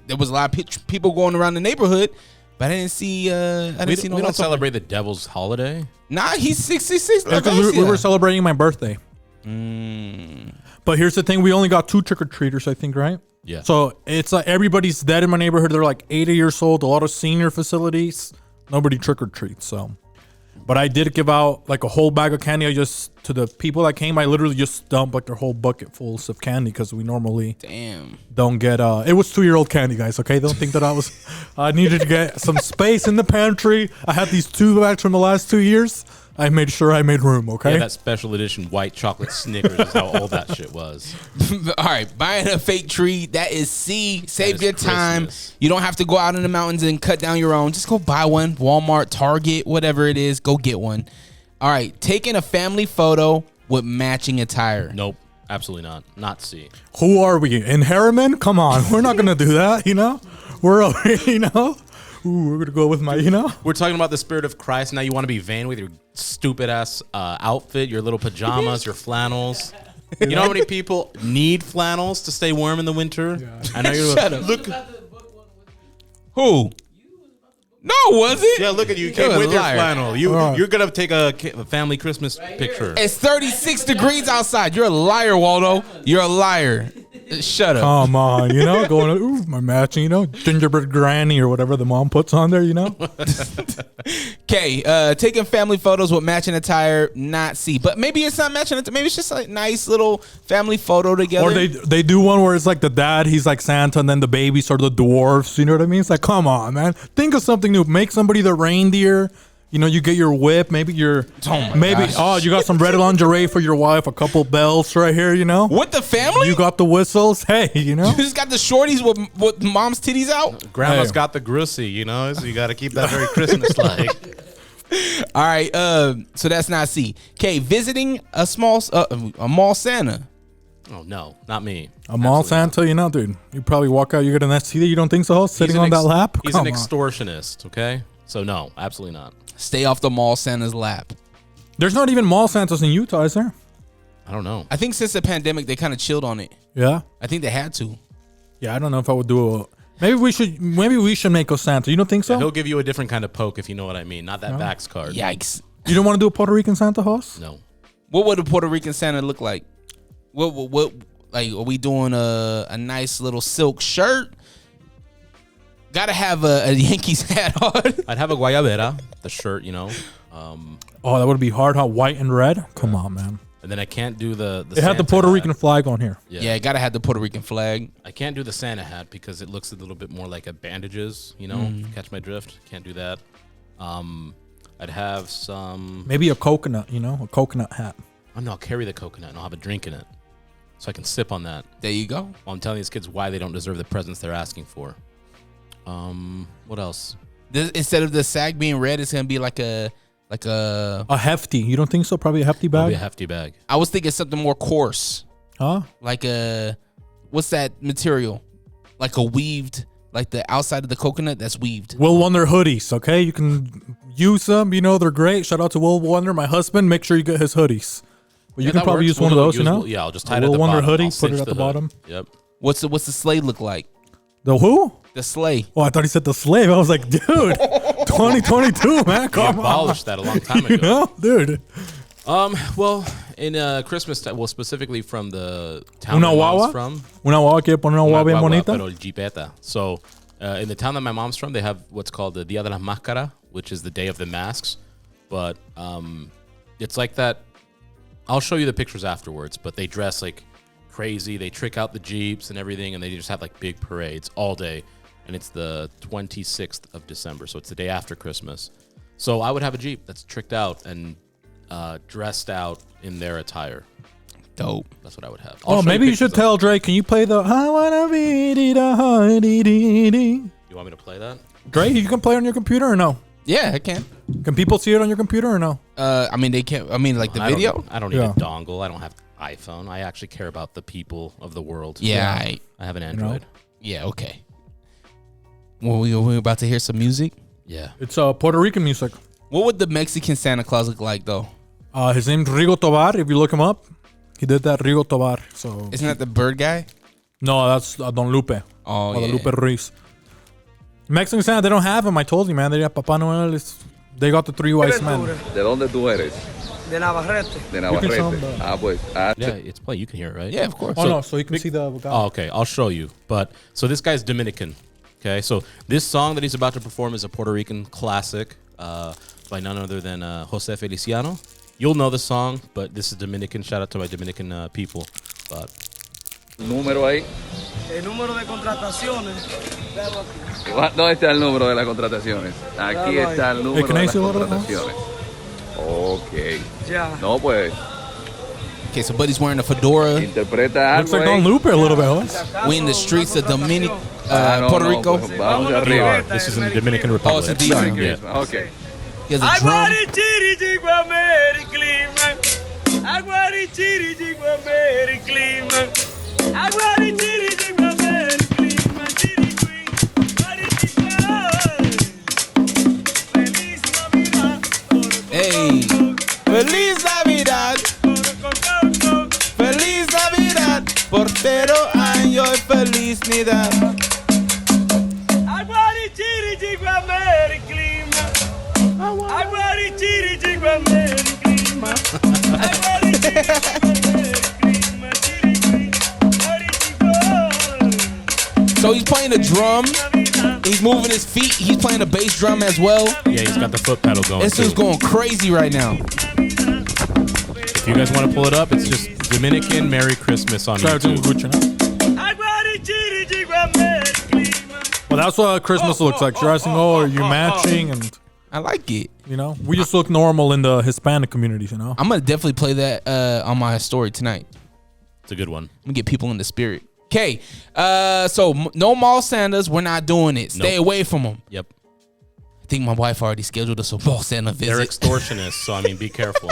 A: there was a lot of people going around the neighborhood, but I didn't see.
E: we
A: no
E: don't
A: lights
E: celebrate the devil's holiday.
A: open. Nah, he's 66.
D: Yeah, 'cause we were celebrating my birthday.
A: Mm.
D: But here's the thing. We only got 2 trick-or-treaters, I think, right?
E: Yeah.
D: So it's like everybody's dead in my neighborhood. They're like 80 years old. A lot of senior facilities. Nobody trick-or-treats, so. But I did give out like a whole bag of candy. I just, to the people that came, I literally just dumped like their whole bucket full of candy because we normally
A: Damn.
D: don't get, it was 2-year-old candy, guys, okay? Don't think that I needed to get some space in the pantry. I had these 2 bags from the last 2 years. I made sure I made room, okay?
E: Yeah, that special edition white chocolate Snickers is how old that shit was.
A: All right, buying a fake tree, that is C. Save
E: is
A: your time.
E: Christmas.
A: You don't have to go out in the mountains and cut down your own. Just go buy one. Walmart, Target, whatever it is, go get one. All right, taking a family photo with matching attire.
E: Nope. Absolutely not. Not C.
D: Who are we? In Harriman? Come on. We're not going to do that, you know? We're over, you know? Ooh, we're going to go with my, you know?
E: We're talking about the spirit of Christ. Now you want to be vain with your stupid ass outfit, your little pajamas, your flannels. You know how many people need flannels to stay warm in the winter? I know you're
A: Shut up.
E: Look,
A: Who? No, was it?
E: yeah, look at you. You
A: You're
E: came
A: a
E: with your
A: liar.
E: flannel. You're gonna take a family Christmas picture.
A: It's 36 degrees outside. You're a liar, Waldo. You're a liar. Shut up.
D: Come on, you know? Going, ooh, my matching, you know? Gingerbread granny or whatever the mom puts on there, you know?
A: Okay, taking family photos with matching attire, not C. But maybe it's not matching attire. Maybe it's just like nice little family photo together.
D: Or they do one where it's like the dad, he's like Santa, and then the babies are the dwarfs. You know what I mean? It's like, come on, man. Think of something new. Make somebody the reindeer. You know, you get your whip, maybe you got some red lingerie for your wife, a couple bells right here, you know?
A: With the family?
D: You got the whistles, hey, you know?
A: You just got the shorties with mom's titties out?
E: Grandma's got the grussy, you know, so you got to keep that very Christmas-like.
A: All right, so that's not C. Okay, visiting a mall Santa.
E: Oh, no, not me.
D: A mall Santa, you know, dude. You probably walk out, you get an STD, you don't think so? Sitting on that lap?
E: He's an extortionist, okay? So, no, absolutely not.
A: Stay off the mall Santa's lap.
D: There's not even mall Santas in Utah, is there?
E: I don't know.
A: I think since the pandemic, they kind of chilled on it.
D: Yeah?
A: I think they had to.
D: Yeah, I don't know if I would do a... Maybe we should make a Santa. You don't think so?
E: Yeah, he'll give you a different kind of poke, if you know what I mean. Not that Vax card.
A: Yikes.
D: You don't want to do a Puerto Rican Santa, host?
E: No.
A: What would a Puerto Rican Santa look like? What like, are we doing a nice little silk shirt? Gotta have a Yankees hat on.
E: I'd have a guayabera, the shirt, you know.
D: Oh, that would be hard, huh? White and red? Come on, man.
E: And then I can't do the
D: It had the Puerto
E: hat.
D: Rican flag on here.
A: Yeah, gotta have the Puerto Rican flag.
E: I can't do the Santa hat because it looks a little bit more like a bandages, you know. Catch my drift. Can't do that. I'd have some...
D: Maybe a coconut, you know? A coconut hat.
E: Oh, no, I'll carry the coconut and I'll have a drink in it. So I can sip on that.
A: There you go.
E: While I'm telling these kids why they don't deserve the presents they're asking for. What else?
A: Instead of the sack being red, it's gonna be like a
D: hefty. You don't think so? Probably a hefty bag?
E: Probably a hefty bag.
A: I was thinking something more coarse.
D: Huh?
A: Like what's that material? Like a weaved, like the outside of the coconut that's weaved.
D: Will Wonder hoodies, okay? You can use them. You know, they're great. Shout out to Will Wonder, my husband. Make sure you get his hoodies. But you can probably use one of those, you know?
E: Yeah, I'll just tie it at
D: Will
E: the
D: Wonder
E: bottom.
D: hoodie,
E: I'll
D: put it
E: cinch
D: at the
E: hood.
D: bottom.
E: Yep.
A: What's the sleigh look like?
D: The who?
A: The sleigh.
D: Oh, I thought he said the slave. I was like, dude, 2022, man.
E: We
D: Come on.
E: abolished that a long time ago.
D: You know, dude.
E: Well, in Christmas time, well, specifically from the town
D: Una
E: my mom's
D: guagua?
E: from.
D: Una guagua que pone una guagua bien
E: Guagua,
D: bonita.
E: pero el jipeta. So, in the town that my mom's from, they have what's called the Dia de la Máscara, which is the Day of the Masks. But it's like that. I'll show you the pictures afterwards, but they dress like crazy. They trick out the Jeeps and everything, and they just have like big parades all day. And it's the 26th of December, so it's the day after Christmas. So I would have a Jeep that's tricked out and dressed out in their attire.
A: Dope.
E: That's what I would have. I'll
D: Oh,
E: show
D: maybe you
E: pictures
D: should tell Drake, can you play the I wanna be dee da dee dee dee?
E: You want me to play that?
D: Drake, you can play on your computer or no?
A: Yeah, I can.
D: Can people see it on your computer or no?
A: I mean, they can't. I mean, like the
E: I
A: video.
E: I don't need
D: Yeah.
E: a dongle. I don't have iPhone. I actually care about the people of the world.
A: Yeah.
E: I have an Android.
A: Yeah. Okay. Well, we about to hear some music.
E: Yeah.
D: It's Puerto Rican music.
A: What would the Mexican Santa Claus look like, though?
D: His name's Rigo Tobar. If you look him up, he did that Rigo Tobar. So
A: Isn't that the bird guy?
D: no, that's Don Lupe.
A: Oh, yeah.
D: Lupe Ruiz. Mexican Santa, they don't have him. I told you, man. They got Papá Noel. They got the three wise men.
F: ¿De dónde tú eres?
G: De Navarrete.
F: De
D: You can show
F: Navarrete.
D: 'em the-
F: Ah, pues.
E: Yeah, it's play. You can hear it, right?
A: Yeah, of course.
D: Oh, no, so you can see the guy.
E: Oh, okay. I'll show you. But so this guy's Dominican. Okay, so this song that he's about to perform is a Puerto Rican classic by none other than Jose Feliciano. You'll know the song, but this is Dominican. Shout out to my Dominican people. But
F: Número ahí.
G: El número de contrataciones. Véalo aquí.
F: ¿Dónde está el número de las contrataciones? Aquí
G: Claro,
F: está el número
D: can I
F: de las
D: see a little bit more?
F: contrataciones. Ok.
G: Ya.
F: No, pues.
A: Okay, so Buddy's wearing a fedora.
F: Interpreta
D: Looks
F: algo
D: like Don
F: ahí.
D: Lupe a little bit, huh?
A: We in the streets of Dominic,
F: No,
A: Puerto
F: no,
A: Rico.
F: pues, vamos arriba.
E: this is in the Dominican
A: Oh,
E: Republic.
A: it's a DR.
E: Yeah.
F: Ok.
A: He has a drum.
G: Aguarichiri chigua Merry Cleveland. Aguarichiri chigua Merry Cleveland. Aguarichiri chigua Merry Cleveland. Chiriquí, marichigua. Feliz Navidad.
A: Hey, Feliz Navidad, Feliz Navidad, portero año y feliz Navidad.
G: Aguarichiri chigua Merry Cleveland. Aguarichiri chigua Merry Cleveland. Aguarichiri chigua Merry Cleveland. Chiriquí, marichigua.
A: So he's playing the drum. He's moving his feet. He's playing the bass drum as well.
E: Yeah, he's got the foot pedal going.
A: This dude's
E: too.
A: going crazy right now.
E: If you guys want to pull it up, it's just Dominican Merry Christmas on
D: Sorry,
E: YouTube.
D: Gucci, no?
G: Aguarichiri chigua Merry Cleveland.
D: Well, that's what Christmas looks like. Dressing, are you matching? And
A: I like it.
D: You know, we just look normal in the Hispanic communities. You know,
A: I'm gonna definitely play that on my story tonight.
E: It's a good one.
A: I'm gonna get people in the spirit. Okay, so no mall Santas. We're not doing it. Stay away from them.
E: Yep.
A: I think my wife already scheduled us a mall Santa visit.
E: They're extortionists, so I mean, be careful.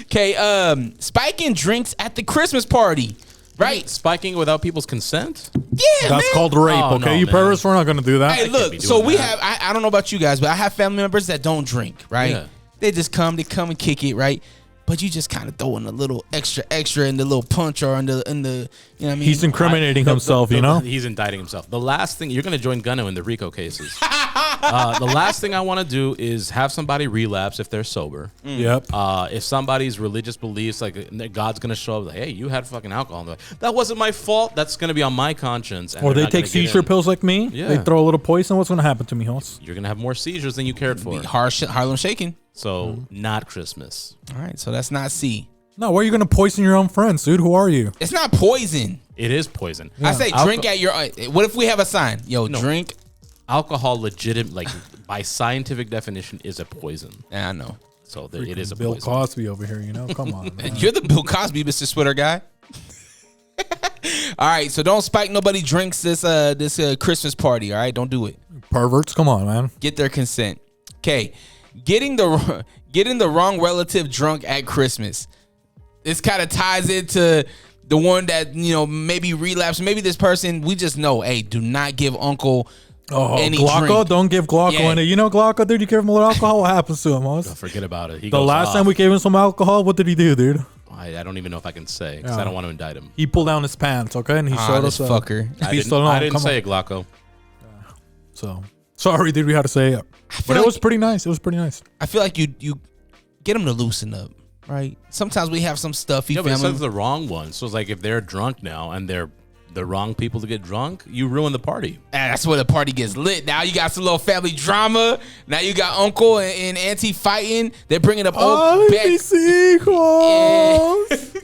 A: Okay, spiking drinks at the Christmas party. Right.
E: Spiking without people's consent?
A: Yeah,
D: that's
A: man.
D: called rape.
E: Oh,
D: okay,
E: no,
D: you
E: man.
D: perverts, we're not gonna do that.
A: Hey,
E: be
A: look.
E: doing
A: So we
E: that.
A: have. I don't know about you guys, but I have family members that don't drink. Right.
E: Yeah.
A: They just come. They come and kick it. Right. But you just kind of throw in a little extra in the little punch or in the you know what I mean.
D: He's incriminating himself. You know,
E: He's indicting himself. The last thing, you're going to join Gunno in the RICO cases. The last thing I want to do is have somebody relapse if they're sober.
D: Yep.
E: If somebody's religious beliefs, like God's going to show up, like, hey, you had fucking alcohol. Like, that wasn't my fault. That's going to be on my conscience. And
D: Or
E: they're
D: they
E: not gonna
D: take
E: get
D: seizure
E: in.
D: pills like me.
E: Yeah.
D: They throw a little poison. What's gonna happen to me, Hoss?
E: You're going to have more seizures than you cared for.
A: Harlem Shaking.
E: So, not Christmas.
A: All right. So that's not C.
D: No, why are you gonna poison your own friends, dude? Who are you?
A: It's not poison.
E: It is poison.
A: I say drink at your. What if we have a sign? Yo, drink.
E: Alcohol, legitimate, like by scientific definition, is a poison.
A: Yeah, I know.
E: So it is a
D: Bill
E: poison.
D: Cosby over here. You know, come on. Man.
A: You're the Bill Cosby, Mr. Twitter guy. All right, so don't spike nobody drinks this Christmas party. All right, don't do it.
D: Perverts, come on, man.
A: Get their consent. Okay, getting the wrong relative drunk at Christmas. This kind of ties into the one that maybe relapsed. Maybe this person we just know. Hey, do not give Uncle any
D: Glauco,
A: drink.
D: don't give Glauco any. You know Glauco, dude. You give him a little alcohol. What happens to him, Hoss?
E: Forget about it. He
D: The
E: goes
D: last
E: off.
D: time we gave him some alcohol, what did he do, dude?
E: I don't even know if I can say because I don't want to indict him.
D: He pulled down his pants, okay, and he showed
A: this
D: us.
A: fucker.
E: I didn't say it, Glauco.
D: So sorry, dude. We had to say it, but it was pretty nice. It was pretty nice.
A: I feel like you get them to loosen up, right? Sometimes we have some stuffy
E: Yeah, but it
A: family.
E: says the wrong one. So it's like if they're drunk now and they're the wrong people to get drunk, you ruin the party.
A: That's where the party gets lit. Now you got some little family drama. Now you got uncle and auntie fighting. They're bringing up old
D: mis hijos.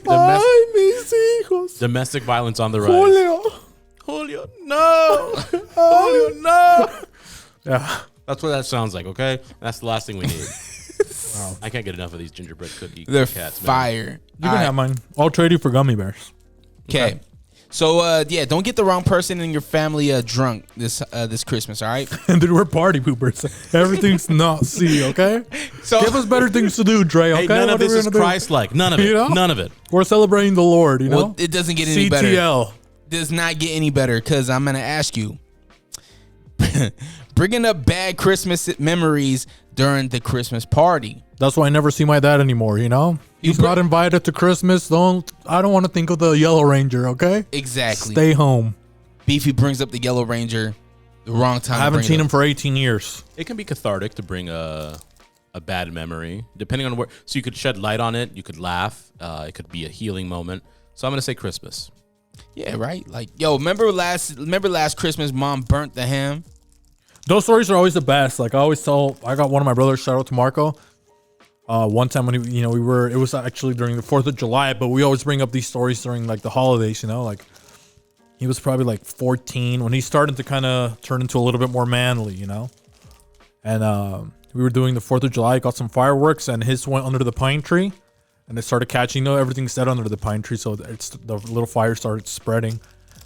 D: Ay, mis hijos.
E: Domestic violence on the rise.
D: Julio.
E: No. Julio, no.
D: Yeah.
E: That's what that sounds like, okay? That's the last thing we need. Wow. I can't get enough of these gingerbread cookie
A: They're
E: cats, man.
A: fire.
D: You can have mine. I'll trade you for gummy bears.
A: Okay. So don't get the wrong person in your family drunk this Christmas, all right?
D: And dude, we're party poopers. Everything's not C, okay?
A: So
D: give us better things to do, Dre, okay?
E: Hey, none of
D: What are
E: this
D: we
E: is
D: gonna do?
E: Christ-like. None of it.
D: You know?
E: None of it.
D: We're celebrating the Lord, you know?
A: Well, it doesn't get any better.
D: CTL.
A: Does not get any better because I'm gonna ask you. Bringing up bad Christmas memories during the Christmas party.
D: That's why I never see my dad anymore, you know? He's not invited to Christmas. I don't want to think of the Yellow Ranger, okay?
A: Exactly.
D: Stay home.
A: Beefy brings up the Yellow Ranger the wrong time.
D: I haven't seen him for 18 years.
E: It can be cathartic to bring a bad memory, depending on where. So you could shed light on it. You could laugh. It could be a healing moment. So I'm gonna say Christmas.
A: Yeah, right. Like, yo, remember last Christmas, Mom burnt the ham.
D: Those stories are always the best. Like I always tell, I got one of my brothers. Shout out to Marco. One time when it was actually during the 4th of July, but we always bring up these stories during like the holidays. You know, like he was probably like 14 when he started to kind of turn into a little bit more manly. You know, and we were doing the 4th of July. Got some fireworks, and his went under the pine tree, and it started catching. Everything's set under the pine tree, so the little fire started spreading.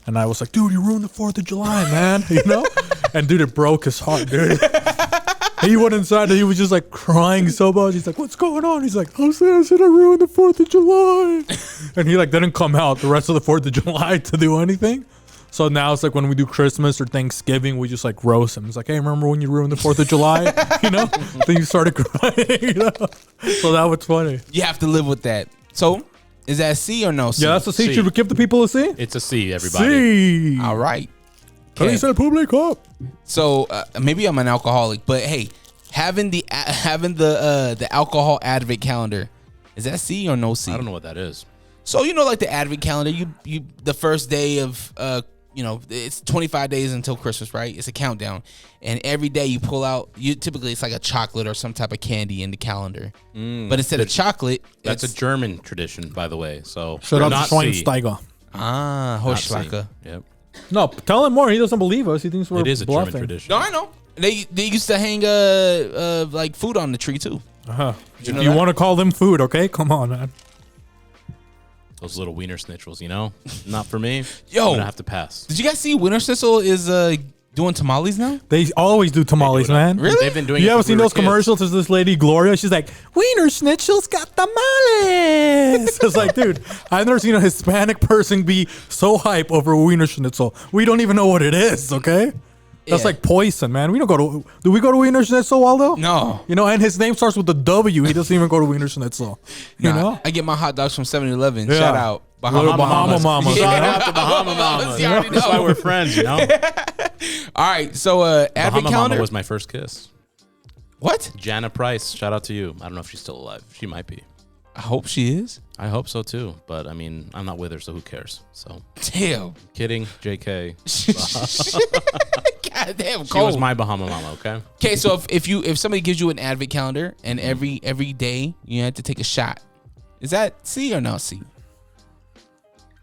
D: And I was like, dude, you ruined the 4th of July, man. You know? And dude, it broke his heart, dude. He went inside and he was just like crying so much. He's like, what's going on? He's like, Jose, I said I ruined the 4th of July. And he like didn't come out the rest of the 4th of July to do anything. So now it's like when we do Christmas or Thanksgiving, we just like roast him. It's like, hey, remember when you ruined the 4th of July? You know? Then you started crying, you know? So that was funny.
A: You have to live with that. So, is that C or no C?
D: Yeah, that's a C.
E: C.
D: Should we give the people a C?
E: It's a C, everybody.
D: C.
A: All right.
D: Okay. Dice el público.
A: So maybe I'm an alcoholic, but hey, having the alcohol Advent calendar, is that C or no C?
E: I don't know what that is.
A: So like the Advent calendar, you the first day of it's 25 days until Christmas, right? It's a countdown, and every day you pull out. Typically it's like a chocolate or some type of candy in the calendar, but instead of chocolate,
E: That's a German tradition, by the way. So
D: Shout out
E: not
D: to
E: C.
D: Schweinsteiger.
E: Not C.
A: Horschlacke.
E: Yep.
D: No, tell him more. He doesn't believe us. He thinks we're
E: It is a
D: bluffing.
E: German tradition.
A: No, I know. They used to hang like food on the tree too.
D: You,
A: know that?
D: want to call them food, okay? Come on, man.
E: Those little wiener schnitzel, not for me.
A: Yo.
E: I'm gonna have to pass.
A: Did you guys see Winter Schnitzel is doing tamales now?
D: They always do tamales, man.
A: Really?
E: They've been doing.
D: You
E: it
D: ever
E: since
D: seen
E: we were
D: those commercials? There's this lady, Gloria. She's like, Wiener Schnitzel's got tamales. It's like, dude, I've never seen a Hispanic person be so hype over Wiener Schnitzel. We don't even know what it is, okay? That's
A: Yeah.
D: like poison, man. We don't go to. Do we go to Wiener Schnitzel, Waldo?
A: No.
D: You know, and his name starts with the W. He doesn't even go to Wiener Schnitzel. You know?
A: I get my hot dogs from 7-Eleven.
D: Yeah.
A: Shout out.
D: Little Bahama Mama.
E: Shout out to Bahama Mama.
A: You already
E: That's
A: know.
E: why we're friends,
A: All right, so Advent
E: Bahama
A: calendar.
E: Mama was my first kiss.
A: What?
E: Jana Price, shout out to you. I don't know if she's still alive. She might be.
A: I hope she is.
E: I hope so too. But I mean, I'm not with her, so who cares? So
A: Damn.
E: kidding, JK.
A: God damn,
E: She was
A: cold.
E: my Bahama Mama. Okay.
A: Okay, so if somebody gives you an Advent calendar and every day you have to take a shot, is that C or no C?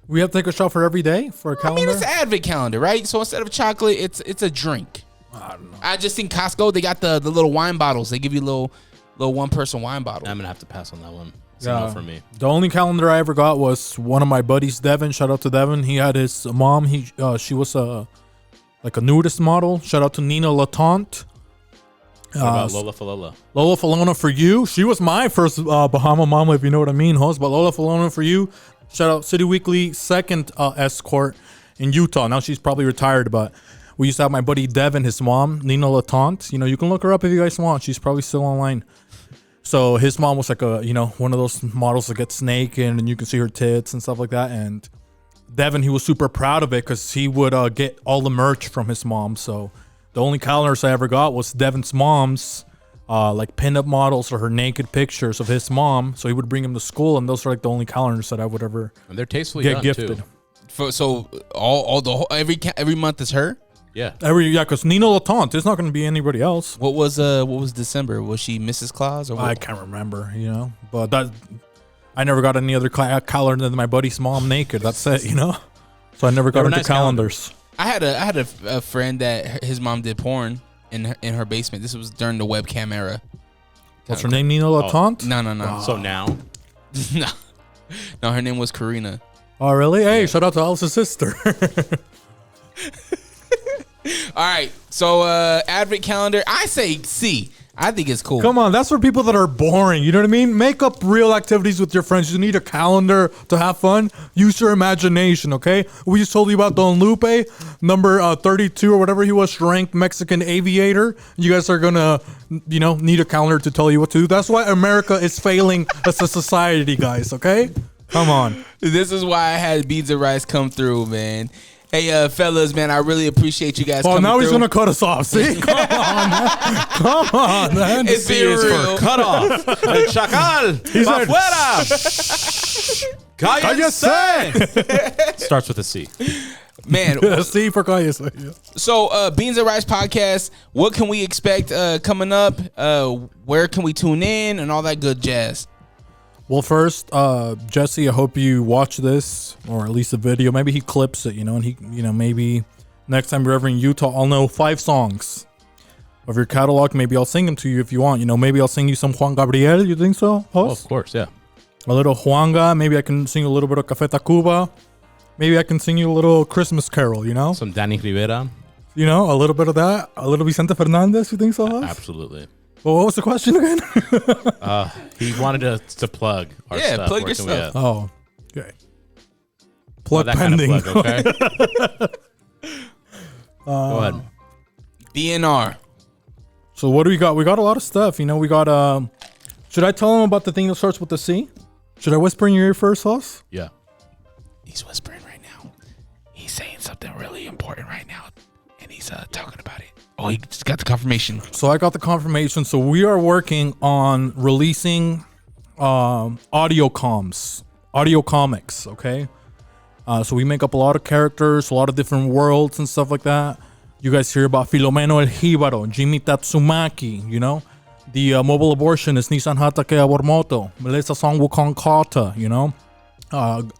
D: We have to take a shot for every day for a
A: I
D: calendar?
A: mean, it's an Advent calendar, right? So instead of chocolate, it's a drink.
D: I don't know.
A: I just seen Costco. They got the little wine bottles. They give you little one person wine bottle.
E: I'm gonna have to pass on that one. It's a no for me.
D: The only calendar I ever got was one of my buddies, Devin. Shout out to Devin. He had his mom. She was like a nudist model. Shout out to Nina Latante.
E: What about Lola Falola?
D: Lola Falona for you. She was my first Bahama Mama, if you know what I mean, host. But Lola Falona for you. Shout out City Weekly, second escort in Utah. Now she's probably retired, but we used to have my buddy Devin, his mom, Nina Latante. You know, you can look her up if you guys want. She's probably still online. So his mom was like one of those models that gets naked and you can see her tits and stuff like that. And Devin, he was super proud of it because he would get all the merch from his mom. So the only calendars I ever got was Devin's mom's, like pinup models or her naked pictures of his mom. So he would bring him to school, and those are like the only calendars that I would ever
E: And they're tastefully
D: get
E: done
D: gifted.
E: too.
A: So every month is her.
E: Yeah.
D: Because Nina Latante, it's not going to be anybody else.
A: What was December? Was she Mrs. Claus or what?
D: I can't remember, but that I never got any other calendar than my buddy's mom naked. That's it, So I never got
E: They were
D: into
E: nice
D: calendars.
A: I had a friend that his mom did porn in her basement. This was during the webcam era.
D: What's her name? Nina Latante?
A: No.
E: So now,
A: No, her name was Karina.
D: Oh, really? Hey, shout out to Alice's sister.
A: All right, so Advent calendar. I say C. I think it's cool.
D: Come on, that's for people that are boring. You know what I mean? Make up real activities with your friends. You need a calendar to have fun. Use your imagination, okay? We just told you about Don Lupe, number 32 or whatever he was, ranked Mexican aviator. You guys are gonna, need a calendar to tell you what to do. That's why America is failing as a society, guys, okay? Come on.
A: This is why I had Beads of Rice come through, man. Hey, fellas, man, I really appreciate you guys coming
D: now he's
A: through.
D: gonna cut us off. See? Come on, man. Come on, man.
A: It's
E: C is
A: real.
E: for cut off. El chacal. Pa
D: like-
E: fuera. Cállese. Starts with a C.
A: Man,
D: See for Cállese.
A: so Beans and Rice podcast, what can we expect coming up? Where can we tune in and all that good jazz?
D: Well, first, Jesse, I hope you watch this, or at least the video. Maybe he clips it, and he, maybe next time you're ever in Utah, I'll know 5 songs of your catalog. Maybe I'll sing them to you if you want. Maybe I'll sing you some Juan Gabriel. You think so,
E: Oh,
D: host?
E: of course, yeah.
D: A little Juanga. Maybe I can sing a little bit of Café Tacuba. Maybe I can sing you a little Christmas carol,
E: Some Danny Rivera.
D: a little bit of that. A little Vicente Fernandez. You think so, host?
E: Absolutely.
D: Well, what was the question again?
E: He wanted to plug our
A: Yeah,
E: stuff.
A: plug
E: Where
A: your
E: can we
A: stuff.
E: at?
D: Oh, okay.
E: Oh,
D: Plug
E: that
D: pending.
E: kind of plug, okay? Go ahead.
A: BNR.
D: So what do we got? We got a lot of stuff. We got should I tell him about the thing that starts with the C? Should I whisper in your ear first, Hoss?
E: Yeah.
A: He's whispering right now. He's saying something really important right now, and he's talking about it. Oh, he just got the confirmation.
D: So I got the confirmation. So we are working on releasing audio comics, okay? So we make up a lot of characters, a lot of different worlds and stuff like that. You guys hear about Filomeno el Jíbaro, Jimmy Tatsumaki, The mobile abortionist, Nissan Hatake Abormoto, Melissa Song Wukong Kata,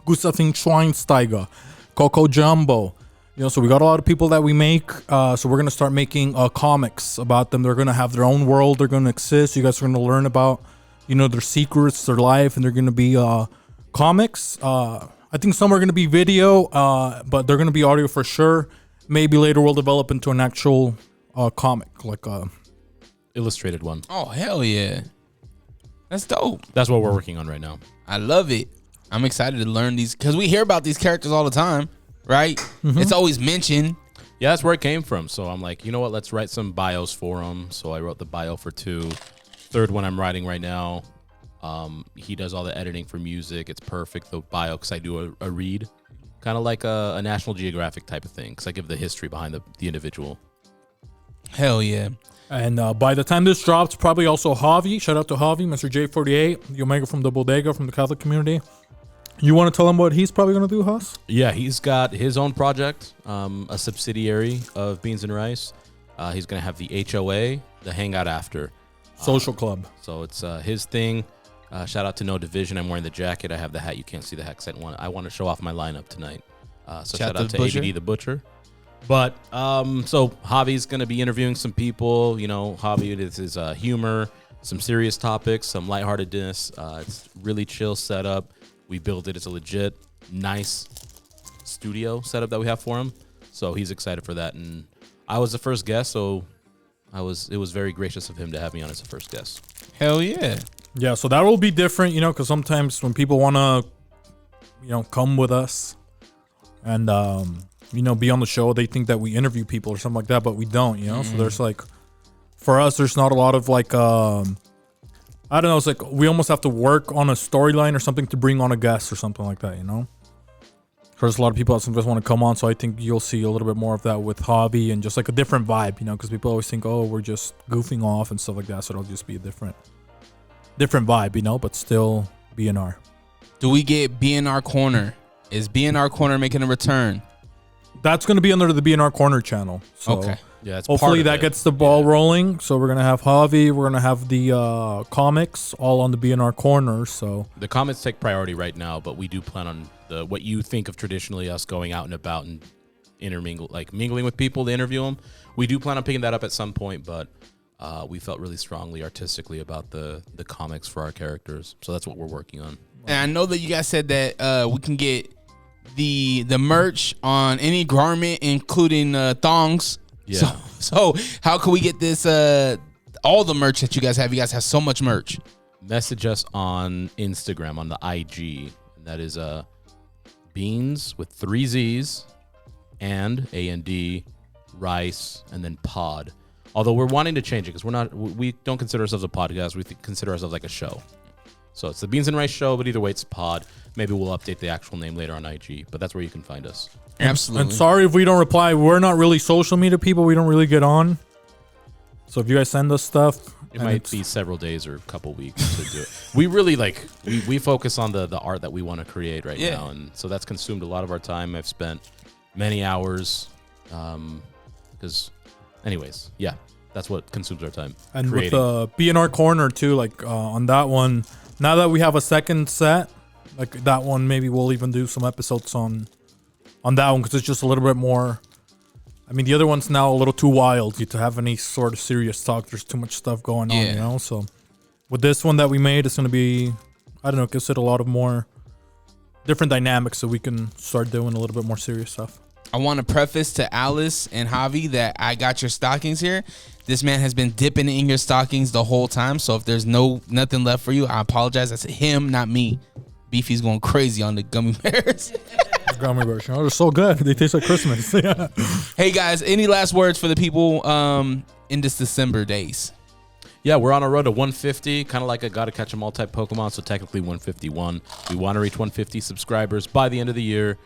D: Gustavine Schweinsteiger, Coco Jumbo, So we got a lot of people that we make. So we're gonna start making comics about them. They're gonna have their own world. They're gonna exist. You guys are gonna learn about, their secrets, their life, and they're gonna be comics. I think some are gonna be video, but they're gonna be audio for sure. Maybe later we'll develop into an actual comic, like
E: Illustrated one.
A: Oh, hell yeah. That's dope.
E: That's what we're working on right now.
A: I love it. I'm excited to learn these because we hear about these characters all the time, right? It's always mentioned.
E: Yeah, that's where it came from. So I'm like, you know what? Let's write some bios for him. So I wrote the bio for 2. Third one I'm writing right now. He does all the editing for music. It's perfect, the bio, because I do a read. Kind of like a National Geographic type of thing, because I give the history behind the individual.
A: Hell yeah.
D: And by the time this drops, probably also Javi. Shout out to Javi, Mr. J48, the Omega from the Bodega, from the Catholic community. You want to tell him what he's probably going to do, Huss?
E: Yeah, he's got his own project, a subsidiary of Beans and Rice. He's going to have the HOA, the Hangout After.
D: Social club.
E: So it's his thing. Shout out to No Division. I'm wearing the jacket. I have the hat. You can't see the hat because I want to show off my lineup tonight. So shout out to ABD the Butcher. But so Javi's going to be interviewing some people. Javi, this is humor, some serious topics, some lightheartedness. It's really chill setup. We built it. It's a legit, nice studio setup that we have for him. So he's excited for that. And I was the first guest, so it was very gracious of him to have me on as the first guest.
A: Hell yeah.
D: Yeah, so that will be different, because sometimes when people want to, come with us and, be on the show, they think that we interview people or something like that, but we don't, So there's for us, there's not a lot of I don't know, it's like we almost have to work on a storyline or something to bring on a guest or something like that, There's a lot of people that sometimes want to come on, so I think you'll see a little bit more of that with Hobby and just a different vibe, because people always think, oh, we're just goofing off and stuff like that, so it'll just be a different vibe, but still BNR.
A: Do we get BNR Corner? Is BNR Corner making a return?
D: That's going to be under the BNR Corner channel. So
A: okay.
E: Yeah, it's
D: hopefully that gets the ball rolling. So we're going to have Javi. We're going to have the comics all on the BNR Corner. So
E: the comics take priority right now, but we do plan on what you think of traditionally us going out and about and mingling with people to interview them. We do plan on picking that up at some point, but we felt really strongly artistically about the comics for our characters. So that's what we're working on.
A: And I know that you guys said that we can get the merch on any garment, including thongs.
E: Yeah.
A: So how can we get this? All the merch that you guys have. You guys have so much merch.
E: Message us on Instagram on the IG. And that is Beans with 3 Z's and A&D, Rice, and then Pod. Although we're wanting to change it because we don't consider ourselves a podcast. We consider ourselves like a show. So it's the Beans and Rice Show, but either way, it's Pod. Maybe we'll update the actual name later on IG, but that's where you can find us.
A: Absolutely.
D: And sorry if we don't reply. We're not really social media people. We don't really get on. So if you guys send us stuff,
E: it might be several days or a couple weeks to do it. We really we focus on the art that we want to create right now, and so that's consumed a lot of our time. I've spent many hours, because, anyways, yeah, that's what consumes our time.
D: And
E: creating.
D: With the BNR Corner too, on that one. Now that we have a second set, that one, maybe we'll even do some episodes on that one because it's just a little bit more. I mean, the other one's now a little too wild to have any sort of serious talk. There's too much stuff going on, So with this one that we made, it's going to be, I don't know, gives it a lot of more different dynamics so we can start doing a little bit more serious stuff.
A: I want to preface to Alice and Javi that I got your stockings here. This man has been dipping in your stockings the whole time. So if there's nothing left for you, I apologize. That's him, not me. Beefy's going crazy on the gummy bears.
D: Gummy bears, they're so good. They taste like Christmas. Yeah.
A: Hey guys, any last words for the people in this December days?
E: Yeah, we're on a road to 150, kind of like a gotta catch 'em all type Pokemon. So technically 151. We want to reach 150 subscribers by the end of the year.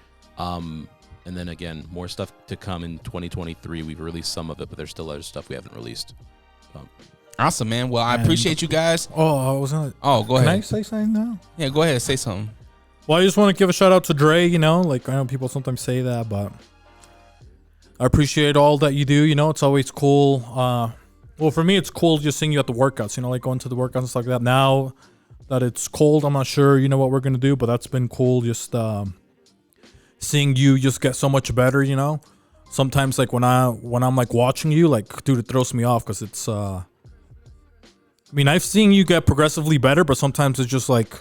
E: And then again, more stuff to come in 2023. We've released some of it, but there's still other stuff we haven't released.
A: Awesome, man. Well, I appreciate you guys.
D: Oh, I was gonna.
A: Oh, go ahead.
D: Can I say something now?
A: Yeah, go ahead. Say something.
D: Well, I just want to give a shout out to Dre. I know people sometimes say that, but I appreciate all that you do. It's always cool. Well, for me, it's cool just seeing you at the workouts. Going to the workouts and stuff like that. Now that it's cold, I'm not sure. What we're gonna do, but that's been cool. Just seeing you just get so much better. sometimes like when I'm like watching you, like, dude, it throws me off because it's I mean, I've seen you get progressively better, but sometimes it's just like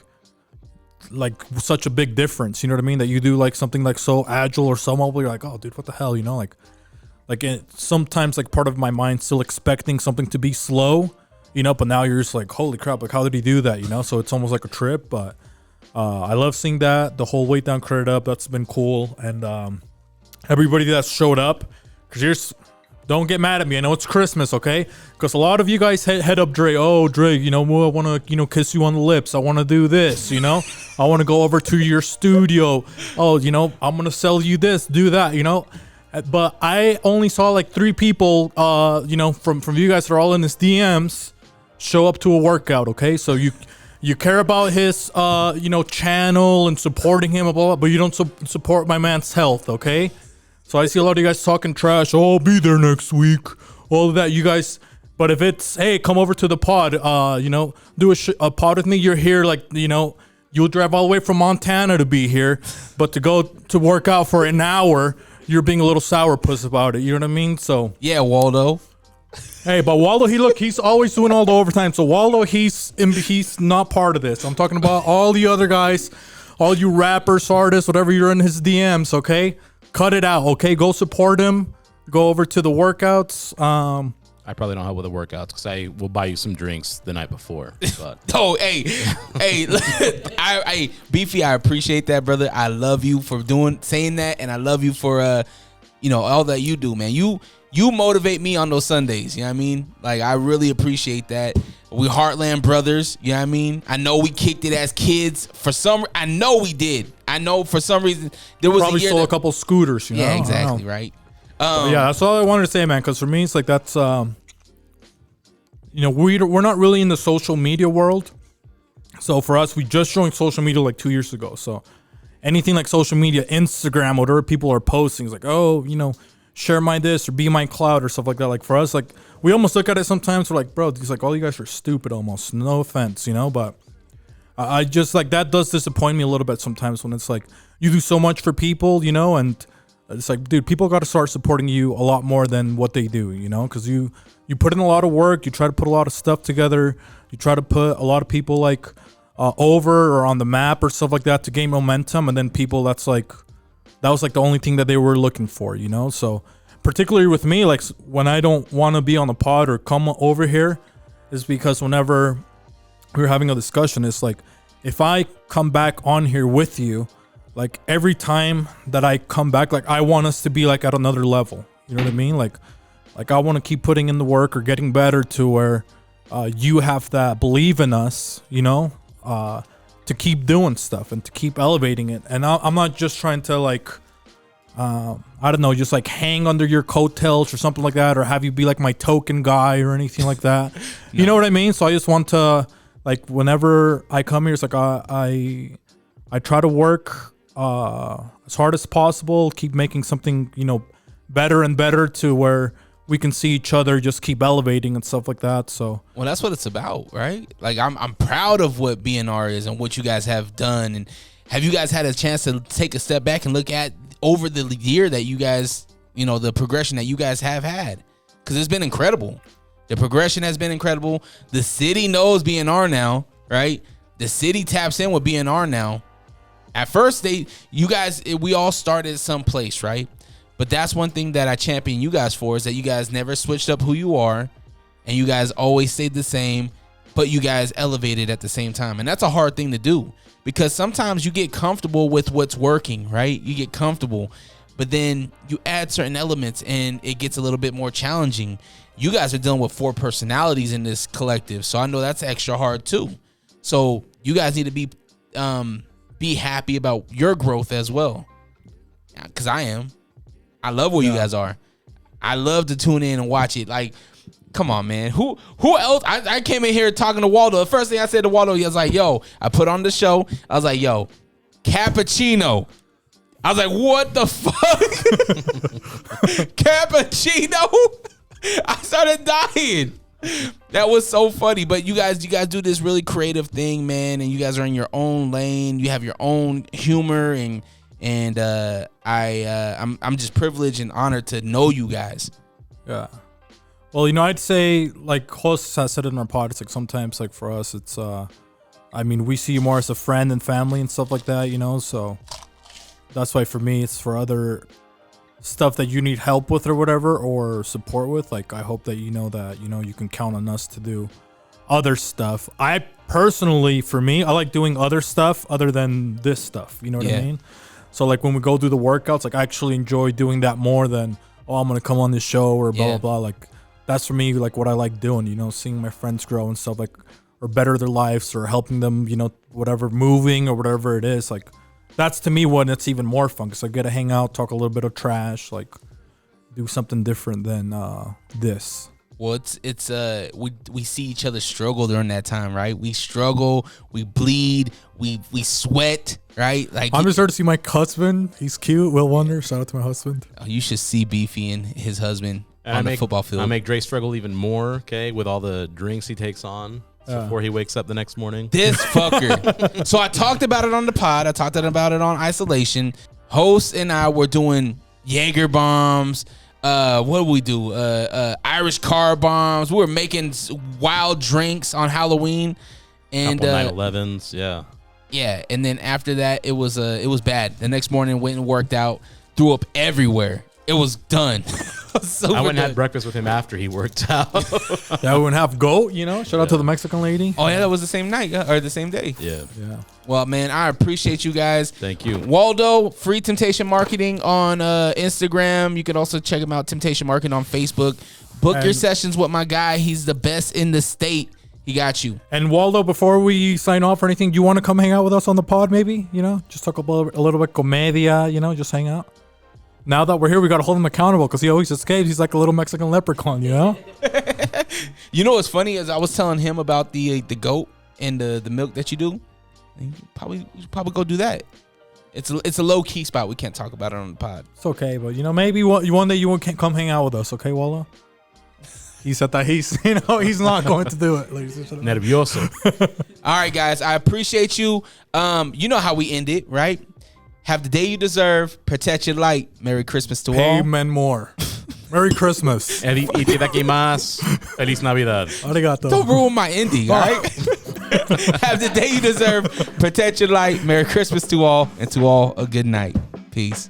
D: such a big difference, you know what I mean? That you do like something like so agile or so mobile, you're like, oh, dude, what the hell, you know? Like sometimes like part of my mind still expecting something to be slow, you know, but now you're just like, holy crap, like how did he do that, you know? So it's almost like a trip, but I love seeing that, the whole weight down credit up, that's been cool. And everybody that showed up, because don't get mad at me, I know it's Christmas, okay? Because a lot of you guys head up Dre, oh, Dre, you know, I want to, you know, kiss you on the lips, I want to do this, you know? I want to go over to your studio, oh, you know, I'm going to sell you this, do that, you know? But I only saw like 3 people, you know, from you guys that are all in his DMs show up to a workout, okay? So you care about his, you know, channel and supporting him, blah, blah, but you don't support my man's health, okay? So I see a lot of you guys talking trash. Oh, I'll be there next week. All of that, you guys. But if it's, hey, come over to the pod, you know, do a pod with me. You're here, like, you know, you'll drive all the way from Montana to be here. But to go to work out for an hour, you're being a little sourpuss about it. You know what I mean? So
A: Yeah, Waldo.
D: hey, but Waldo, he's always doing all the overtime. So Waldo, he's not part of this. I'm talking about all the other guys, all you rappers, artists, whatever, you're in his DMs, okay? Cut it out, okay? Go support him. Go over to the workouts.
E: I probably don't help with the workouts because I will buy you some drinks the night before. But
A: Oh, hey, Beefy, I appreciate that, brother. I love you for saying that, and I love you for, you know, all that you do, man. You motivate me on those Sundays. You know what I mean? Like, I really appreciate that. We Heartland brothers. You know what I mean? I know we kicked it as kids. I know we did. I know for some reason there was
D: Probably
A: a year
D: stole a couple scooters, you know?
A: Yeah,
D: I don't
A: exactly,
D: know.
A: right.
D: Yeah, that's all I wanted to say, man. Because for me, it's like that's, you know, we're not really in the social media world. So for us, we just joined social media like 2 years ago. So anything like social media, Instagram, whatever people are posting is like, oh, you know, share my this or be my cloud or stuff like that. Like for us, like we almost look at it sometimes. We're like, bro, these like all you guys are stupid almost. No offense, you know, but I just like that does disappoint me a little bit sometimes when it's like you do so much for people, you know, and it's like, dude, people got to start supporting you a lot more than what they do, you know, because you put in a lot of work, you try to put a lot of stuff together, you try to put a lot of people like over or on the map or stuff like that to gain momentum, and then people that was like the only thing that they were looking for, you know. So particularly with me, like when I don't want to be on the pod or come over here is because whenever we were having a discussion, it's like if I come back on here with you, like every time that I come back, like I want us to be like at another level, you know what I mean? Like I want to keep putting in the work or getting better to where you have that believe in us, you know, to keep doing stuff and to keep elevating it. And I'm not just trying to like, I don't know, just like hang under your coattails or something like that, or have you be like my token guy or anything like that. You know what I mean? So I just want to, like, whenever I come here, it's like I try to work as hard as possible, keep making something, you know, better and better to where we can see each other just keep elevating and stuff like that. So
A: Well, that's what it's about, right? Like I'm proud of what BNR is and what you guys have done. And have you guys had a chance to take a step back and look at over the year that you guys, you know, the progression that you guys have had? Because it's been incredible. The progression has been incredible. The city knows BNR now, right? The city taps in with BNR now. At first, we all started someplace, right? But that's one thing that I champion you guys for, is that you guys never switched up who you are, and you guys always stayed the same, but you guys elevated at the same time. And that's a hard thing to do, because sometimes you get comfortable with what's working, right? You get comfortable, but then you add certain elements and it gets a little bit more challenging. You guys are dealing with 4 personalities in this collective, so I know that's extra hard too. So you guys need to be happy about your growth as well, because I am. I love where you guys are. I love to tune in and watch it. Like, come on, man. Who else? I came in here talking to Waldo. The first thing I said to Waldo, he was like, yo, I put on the show. I was like, yo, cappuccino. I was like, what the fuck? Cappuccino? I started dying. That was so funny. But you guys do this really creative thing, man, and you guys are in your own lane. You have your own humor and and I'm just privileged and honored to know you guys.
D: Yeah. Well, I'd say, like Jos has said it in our pod, it's like sometimes, like for us, it's we see you more as a friend and family and stuff like that, so that's why for me it's for other stuff that you need help with or whatever, or support with. Like, I hope that that you can count on us to do other stuff. I personally, for me, I like doing other stuff other than this stuff, you know what I mean? So like when we go do the workouts, like I actually enjoy doing that more than, I'm gonna come on this show or blah blah blah. Like, that's for me like what I like doing, seeing my friends grow and stuff, like, or better their lives, or helping them, whatever, moving or whatever it is. Like, that's to me when it's even more fun, because I get to hang out, talk a little bit of trash, like do something different than this.
A: Well, it's we see each other struggle during that time, right? We struggle, we bleed, we sweat, right? Like,
D: I'm just starting to see my husband. He's cute. Will Wonder. Shout out to my husband.
A: You should see Beefy and his husband on the football field.
E: I make Dre struggle even more, okay, with all the drinks he takes on before he wakes up the next morning.
A: This fucker. So I talked about it on the pod. I talked about it on Isolation. Host and I were doing Jaeger bombs. What did we do? Irish car bombs. We were making wild drinks on Halloween. And
E: couple 9/11s, yeah.
A: Yeah, and then after that, it was bad. The next morning, went and worked out, threw up everywhere. It was done.
E: I went and had breakfast with him after he worked out.
D: Yeah, we went half goat, Shout out to the Mexican lady.
A: Oh, yeah, that was the same night, or the same day.
E: Yeah.
A: Well, man, I appreciate you guys.
E: Thank you.
A: Waldo, Free Temptation Marketing on Instagram. You can also check him out, Temptation Marketing on Facebook. Book your sessions with my guy. He's the best in the state. He got you.
D: And Waldo, before we sign off or anything, do you want to come hang out with us on the pod maybe? Just talk a little bit comedia, just hang out. Now that we're here, we got to hold him accountable because he always escapes. He's like a little Mexican leprechaun,
A: You know what's funny is I was telling him about the goat and the milk that you do. You should probably go do that. It's a low key spot. We can't talk about it on the pod.
D: It's okay, but maybe one day you can come hang out with us, okay, Waldo? He said that he's not going to do it.
E: Nervioso.
A: All right, guys, I appreciate you. You know how we end it, right? Have the day you deserve. Protect your light. Merry Christmas to all.
D: Amen more. Merry Christmas.
E: Y te más. Feliz Navidad.
D: Arigato.
A: Don't ruin my ending, all right? Have the day you deserve. Protect your light. Merry Christmas to all, and to all a good night. Peace.